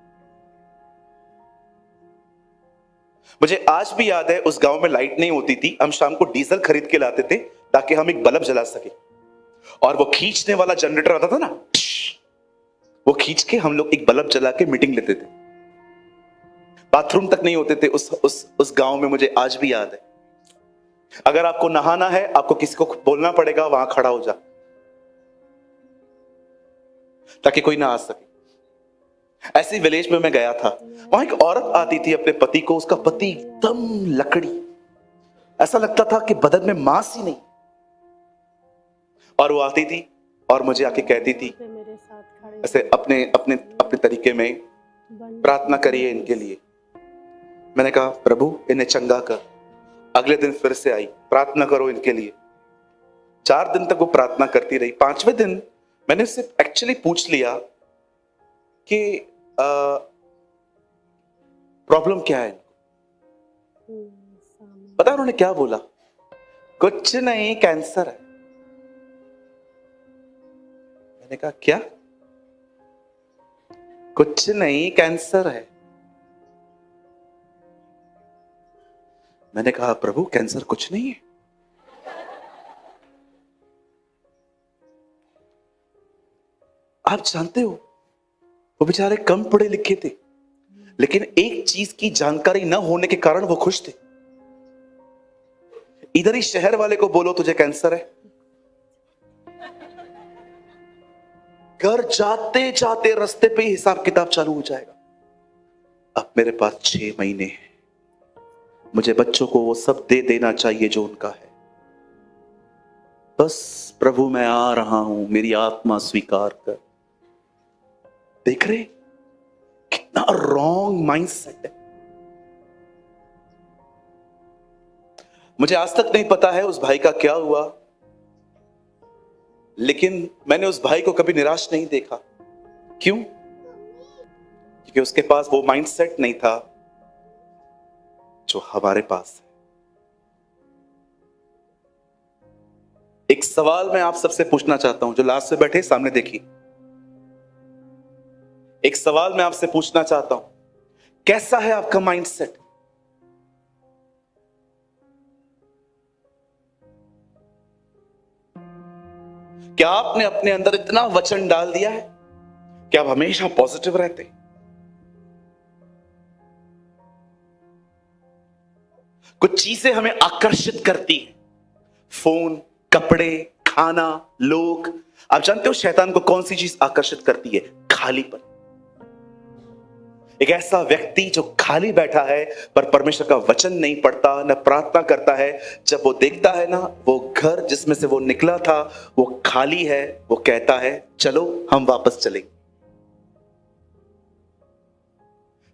मुझे आज भी याद है उस गांव में लाइट नहीं होती थी, हम शाम को डीजल खरीद के लाते थे ताकि हम एक बल्ब जला सके। और वो खींचने वाला जनरेटर आता था ना, वो खींच के हम लोग एक बल्ब जला के मीटिंग लेते थे। बाथरूम तक नहीं होते थे उस गांव में, मुझे आज भी याद है। अगर आपको नहाना है आपको किसी को बोलना पड़ेगा वहां खड़ा हो जा ताकि कोई ना आ सके। ऐसी विलेज में मैं गया था, वहां एक औरत आती थी अपने पति को, उसका पति एकदम लकड़ी, ऐसा लगता था कि बदन में मांस ही नहीं। और वो आती थी और मुझे आके कहती थी पे मेरे साथ खड़े ऐसे अपने अपने अपने तरीके में, बन प्रार्थना करिए इनके लिए। मैंने कहा प्रभु इन्हें चंगा कर। अगले दिन फिर से आई, प्रार्थना करो इनके लिए। 4 दिन तक वो प्रार्थना करती रही। 5वें दिन मैंने उससे एक्चुअली पूछ लिया कि प्रॉब्लम क्या है। सामने पता है उन्होंने क्या बोला? कुछ नहीं, कैंसर है। मैंने कहा क्या? कुछ नहीं, कैंसर है। मैंने कहा प्रभु कैंसर कुछ नहीं है। आप जानते हो वो बेचारे कम पढ़े लिखे थे, लेकिन एक चीज की जानकारी न होने के कारण वो खुश थे। इधर ही शहर वाले को बोलो तुझे कैंसर है, घर जाते जाते रास्ते पे ही हिसाब किताब चालू हो जाएगा। अब मेरे पास 6 महीने हैं, मुझे बच्चों को वो सब दे देना चाहिए जो उनका है। बस प्रभु मैं आ रहा हूं, मेरी आत्मा स्वीकार कर। देख रहे कितना रॉन्ग माइंडसेट है। मुझे आज तक नहीं पता है उस भाई का क्या हुआ, लेकिन मैंने उस भाई को कभी निराश नहीं देखा। क्यों? क्योंकि उसके पास वो माइंडसेट नहीं था जो हमारे पास है। एक सवाल मैं आप सबसे पूछना चाहता हूं, जो लास्ट से बैठे सामने देखिए। एक सवाल मैं आपसे पूछना चाहता हूं, कैसा है आपका माइंडसेट? क्या आपने अपने अंदर इतना वचन डाल दिया है कि आप हमेशा पॉजिटिव रहते? कुछ चीजें हमें आकर्षित करती हैं, फोन, कपड़े, खाना, लोग। आप जानते हो शैतान को कौन सी चीज आकर्षित करती है? खालीपन। एक ऐसा व्यक्ति जो खाली बैठा है पर परमेश्वर का वचन नहीं पढ़ता, न प्रार्थना करता है, जब वो देखता है ना वो घर जिसमें से वो निकला था वो खाली है, वो कहता है चलो हम वापस चलेंगे।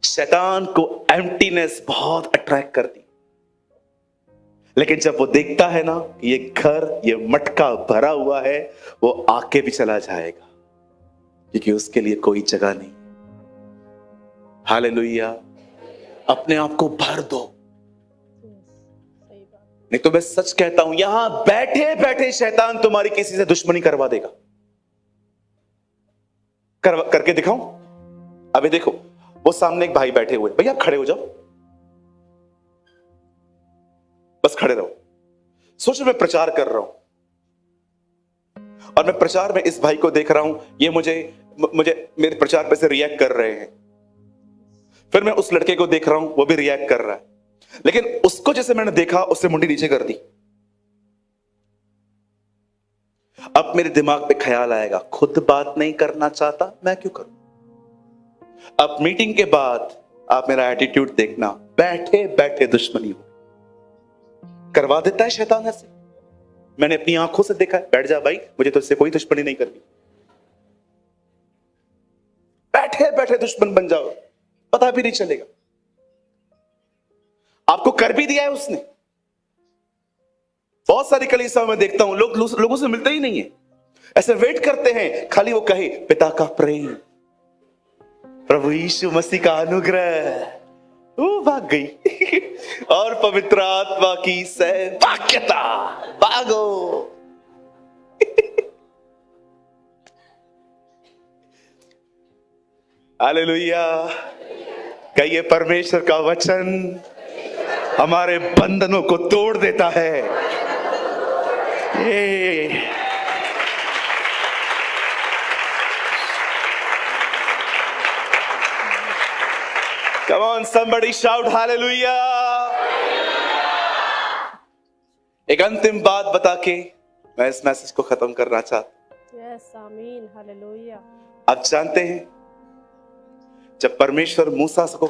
शैतान को एम्प्टीनेस बहुत अट्रैक्ट करती, लेकिन जब वो देखता है ना ये घर, ये मटका भरा हुआ है, वो आके भी चला जाएगा, क्योंकि उसके लिए कोई जगह नहीं। हालेलुया। अपने आप को भर दो। सही बात। नहीं तो मैं सच कहता हूं, यहां बैठे बैठे शैतान तुम्हारी किसी से दुश्मनी करवा देगा। करके दिखाऊं? अभी देखो वो सामने एक भाई बैठे हुए, भैया आप खड़े हो जाओ, बस खड़े रहो। सोचो मैं प्रचार कर रहा हूं और मैं प्रचार में इस भाई को देख रहा हूं, ये मुझे मेरे प्रचार पे से रिएक्ट कर रहे हैं। फिर मैं उस लड़के को देख रहा हूं, वो भी रिएक्ट कर रहा है, लेकिन उसको जैसे मैंने देखा उससे मुंडी नीचे कर दी। अब मेरे दिमाग पे ख्याल आएगा, खुद बात नहीं करना चाहता, मैं क्यों करूं? अब मीटिंग के बाद आप मेरा एटीट्यूड देखना, बैठे बैठे दुश्मनी हो करवा देता है शैतान ऐसे। मैंने अपनी आंखों से देखा है। बैठ जा भाई, मुझे तो इससे कोई दुश्मनी नहीं करनी। बैठे बैठे दुश्मन बन जाओ, पता भी नहीं चलेगा। आपको कर भी दिया है उसने। बहुत सारी कलीसियाओं में देखता हूं लोगों से मिलते ही नहीं है, ऐसे वेट करते हैं खाली वो कहे पिता का प्रेम, प्रभु यीशु मसीह का अनुग्रह, वो भाग गई और पवित्र आत्मा की सहभाग्यता, भागो। हालेलुया। कहिए परमेश्वर का वचन हमारे बंधनों को तोड़ देता है। Come on, somebody shout hallelujah. एक अंतिम बात बता के मैं इस मैसेज को खत्म करना चाहता। यस आमीन हालेलुया। आप जानते हैं जब परमेश्वर मूसा को,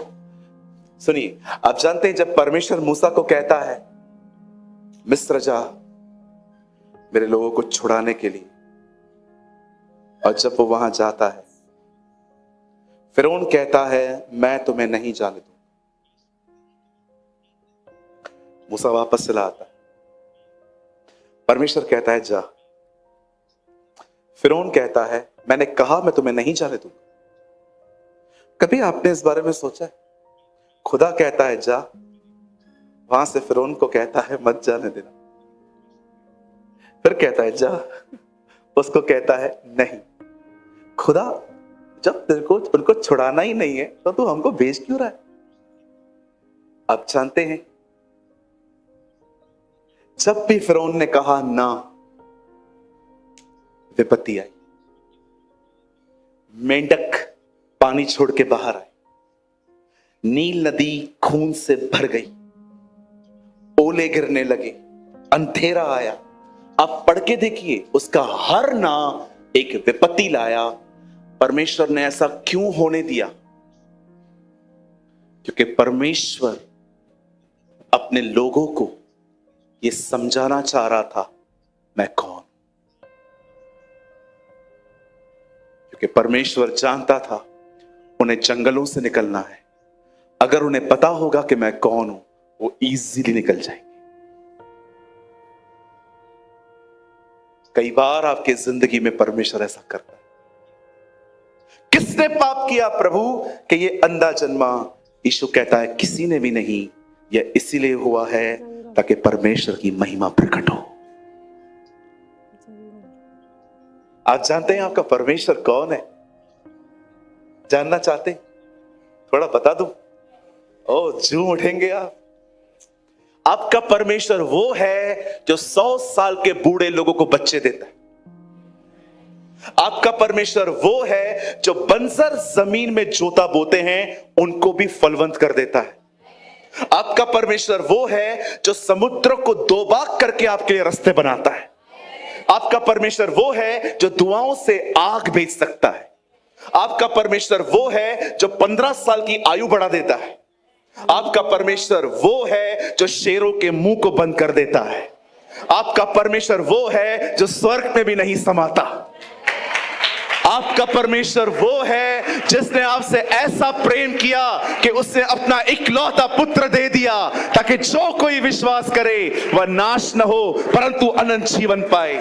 सुनिए, आप जानते हैं जब परमेश्वर मूसा को कहता है मिस्र जा मेरे लोगों को छुड़ाने के लिए, और जब वो वहां जाता है, फिरौन कहता है मैं तुम्हें नहीं जाने दूंगा। मूसा वापस चला आता है, परमेश्वर कहता है जा। फिरौन कहता है मैंने कहा मैं तुम्हें नहीं जाने दूंगा। कभी आपने इस बारे में सोचा है? खुदा कहता है जा, वहां से फिरौन को कहता है मत जाने देना, फिर कहता है जा, उसको कहता है नहीं। खुदा जब तेरे को उनको छुड़ाना ही नहीं है तो तू हमको भेज क्यों रहा है? आप जानते हैं, जब भी फिरौन ने कहा ना, विपत्ति आई। मेंढक पानी छोड़ के बाहर आए, नील नदी खून से भर गई, ओले गिरने लगे, अंधेरा आया। आप पढ़ के देखिए, उसका हर ना एक विपत्ति लाया। परमेश्वर ने ऐसा क्यों होने दिया? क्योंकि परमेश्वर अपने लोगों को यह समझाना चाह रहा था मैं कौन। क्योंकि परमेश्वर जानता था उन्हें जंगलों से निकलना है। अगर उन्हें पता होगा कि मैं कौन हूं, वो इजीली निकल जाएंगे। कई बार आपके जिंदगी में परमेश्वर ऐसा करता है। किसने पाप किया प्रभु कि ये अंधा जन्मा? यीशु कहता है किसी ने भी नहीं, यह इसीलिए हुआ है ताकि परमेश्वर की महिमा प्रकट हो। आप जानते हैं आपका परमेश्वर कौन है? जानना चाहते? थोड़ा बता दूं? ओ झूम उठेंगे आप। आपका परमेश्वर वो है जो 100 साल के बूढ़े लोगों को बच्चे देता है। आपका परमेश्वर वो है जो बंजर जमीन में जोता बोते हैं उनको भी फलवंत कर देता है। आपका परमेश्वर वो है जो समुद्र को दो भाग करके आपके लिए रास्ते बनाता है। आपका परमेश्वर वो है जो दुआओं से आग भेज सकता है। आपका परमेश्वर वो है जो 15 साल की आयु बढ़ा देता है। आपका परमेश्वर वो है जो शेरों के मुंह को बंद कर देता है। आपका परमेश्वर वो है जो स्वर्ग में भी नहीं समाता। आपका परमेश्वर वो है जिसने आपसे ऐसा प्रेम किया कि उसने अपना इकलौता पुत्र दे दिया ताकि जो कोई विश्वास करे वह नाश न हो परंतु अनंत जीवन पाए।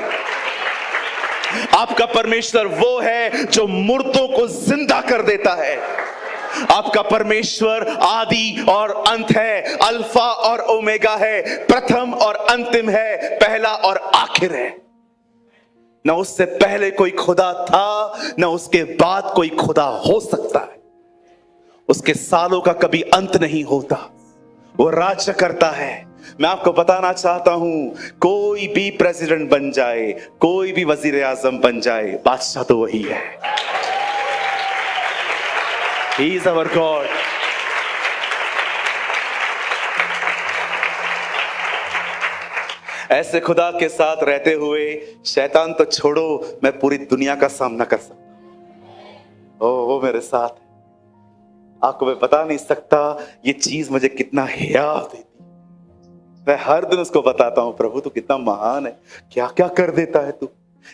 आपका परमेश्वर वो है जो मुर्दों को जिंदा कर देता है। आपका परमेश्वर आदि और अंत है, अल्फा और ओमेगा है, प्रथम और अंतिम है, पहला और आखिर है। न उससे पहले कोई खुदा था, न उसके बाद कोई खुदा हो सकता है। उसके सालों का कभी अंत नहीं होता। वो राज्य करता है। मैं आपको बताना चाहता हूं, कोई भी प्रेसिडेंट बन जाए, कोई भी वजीर आजम बन जाए, बादशाह तो वही है। He is our God. ऐसे खुदा के साथ रहते हुए शैतान तो छोड़ो, मैं पूरी दुनिया का सामना कर सकता। ओ वो मेरे साथ है। आपको मैं बता नहीं सकता ये चीज मुझे कितना हियाव देती। मैं हर दिन उसको बताता हूं, प्रभु तू कितना महान है, क्या क्या कर देता है तू।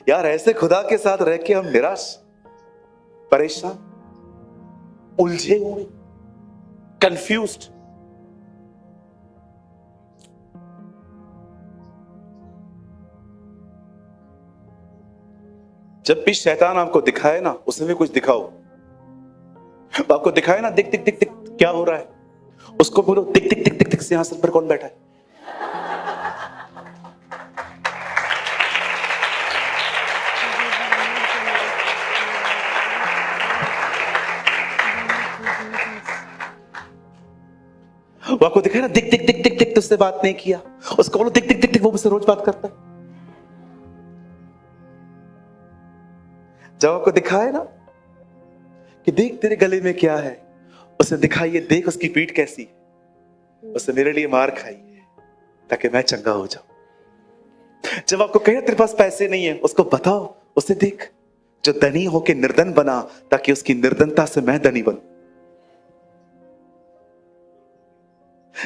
यार ऐसे खुदा के साथ रह के हम निराश, परेशान, उलझे हुए, कंफ्यूज्ड। जब भी शैतान आपको दिखाए ना, उसमें भी कुछ दिखाओ। आपको दिखाए ना, दिख दिख दिख दिख क्या हो रहा है, उसको बोलो दिख दिख दिख दिख दिख सिंहासन पर कौन बैठा है। वो आपको दिखाए ना, दिख दिख दिख दिख दिख तुझसे बात नहीं किया, उसको बोलो दिख दिख दिख दिख वो मुझसे रोज बात करता है। जब आपको दिखाए ना कि देख तेरे गले में क्या है, उसे दिखाइए देख उसकी पीठ कैसी है, उसने मेरे लिए मार खाई है ताकि मैं चंगा हो जाऊं। जब आपको कहे तेरे पास पैसे नहीं है, उसको बताओ, उसे देख जो धनी होके निर्धन बना ताकि उसकी निर्धनता से मैं धनी बनूं।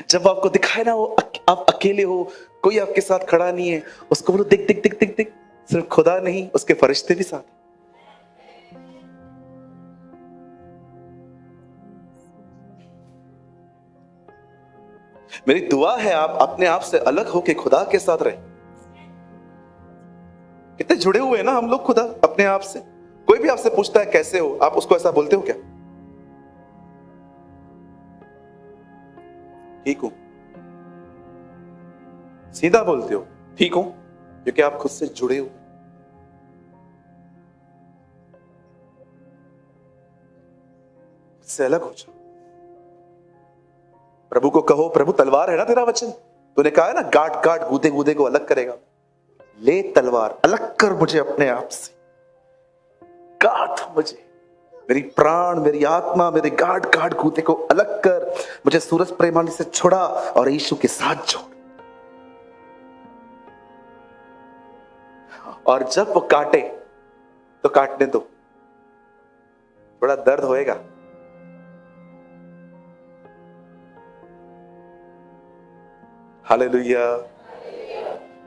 जब आपको दिखाए ना वो आप अकेले हो, कोई आपके साथ खड़ा नहीं है, उसको बोलो दिख दिख दिख दिख दिख सिर्फ खुदा नहीं उसके फरिश्ते भी साथ। मेरी दुआ है आप अपने आप से अलग होके खुदा के साथ रहे। कितने जुड़े हुए हैं ना हम लोग खुदा अपने आप से। कोई भी आपसे पूछता है कैसे हो, आप उसको ऐसा बोलते हो क्या? ठीक हूं। सीधा बोलते हो ठीक हूं, क्योंकि आप खुद से जुड़े हो। से अलग हो जाओ। प्रभु को कहो, प्रभु तलवार है ना तेरा वचन, तूने कहा है ना गाट गाट गूदे गूदे को अलग करेगा। ले तलवार, अलग कर मुझे अपने आप से, काट मुझे, मेरी प्राण, मेरी आत्मा, मेरे गाट गाट गूदे को अलग कर, मुझे सूरज प्रेमानी से छुड़ा और यीशु के साथ जोड़। और जब वो काटे तो काटने दो, थोड़ा दर्द होएगा, हालेलुया।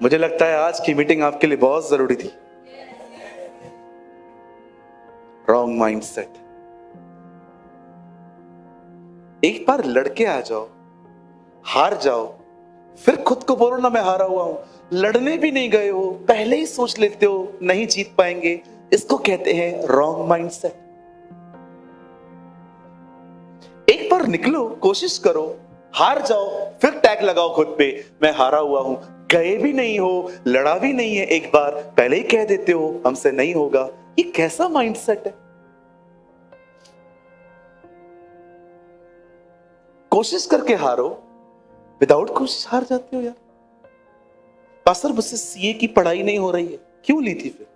मुझे लगता है आज की मीटिंग आपके लिए बहुत जरूरी थी। Wrong mindset. एक बार लड़के आ जाओ, हार जाओ, फिर खुद को बोलो ना मैं हारा हुआ हूं। लड़ने भी नहीं गए हो, पहले ही सोच लेते हो नहीं जीत पाएंगे। इसको कहते हैं रॉन्ग माइंडसेट। एक बार निकलो, कोशिश करो, हार जाओ, फिर टैग लगाओ खुद पे मैं हारा हुआ हूं। गए भी नहीं हो, लड़ा भी नहीं है, एक बार पहले ही कह देते हो हमसे नहीं होगा। ये कैसा माइंडसेट है? कोशिश करके हारो, विदाउट कोशिश हार जाते हो यार। पास्टर मुझसे सीए की पढ़ाई नहीं हो रही है, क्यों ली थी फिर?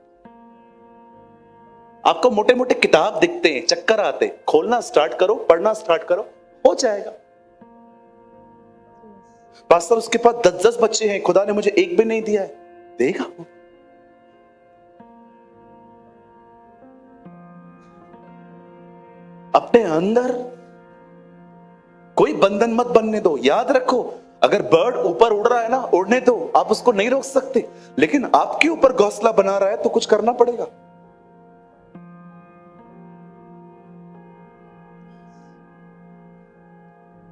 आपको मोटे मोटे किताब दिखते हैं, चक्कर आते, खोलना स्टार्ट करो, पढ़ना स्टार्ट करो, हो जाएगा। पास्टर उसके पास 10-10 बच्चे हैं, खुदा ने मुझे एक भी नहीं दिया है, देगा वो। अपने अंदर कोई बंधन मत बनने दो। याद रखो, अगर बर्ड ऊपर उड़ रहा है ना, उड़ने दो, आप उसको नहीं रोक सकते, लेकिन आपके ऊपर घोंसला बना रहा है तो कुछ करना पड़ेगा।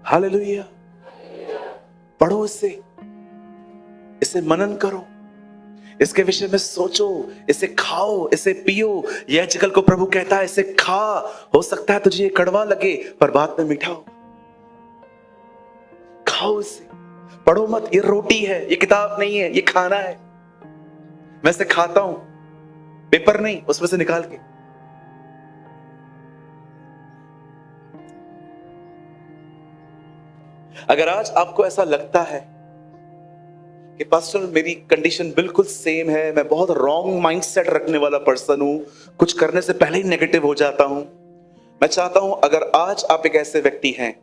हालेलुया। पढ़ो इसे मनन करो, इसके विषय में सोचो, इसे खाओ, इसे पियो। यह आजकल को प्रभु कहता है इसे खा, हो सकता है तुझे ये कड़वा लगे पर बाद में मीठा हो। खाओ इसे, पढ़ो मत, ये रोटी है, ये किताब नहीं है, ये खाना है। मैं इसे खाता हूं, पेपर नहीं, उसमें से निकाल के। अगर आज आपको ऐसा लगता है कि पास्टर मेरी कंडीशन बिल्कुल सेम है, मैं बहुत रॉन्ग माइंडसेट रखने वाला पर्सन हूं, कुछ करने से पहले ही नेगेटिव हो जाता हूं, मैं चाहता हूं अगर आज आप एक ऐसे व्यक्ति हैं,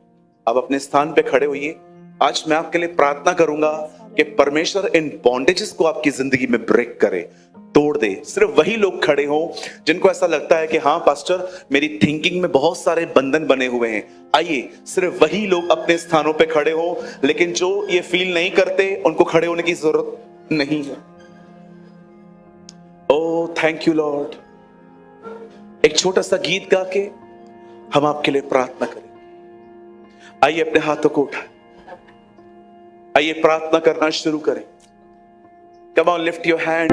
आप अपने स्थान पे खड़े होइए। आज मैं आपके लिए प्रार्थना करूंगा कि परमेश्वर इन बॉन्डेजेस को आपकी जिंदगी में ब्रेक करे, तोड़ दे। सिर्फ वही लोग खड़े हों जिनको ऐसा लगता है कि हाँ पास्टर मेरी थिंकिंग में बहुत सारे बंधन बने हुए हैं। आइए, सिर्फ वही लोग अपने स्थानों पे खड़े हों, लेकिन जो ये फील नहीं करते उनको खड़े होने की जरूरत नहीं है। Oh thank you Lord. एक छोटा सा गीत गा के हम आपके लिए प्रार्थना करें। आइए अपने हाथों को उठाएं, आइए प्रार्थना करना शुरू करें। Come on lift your hand.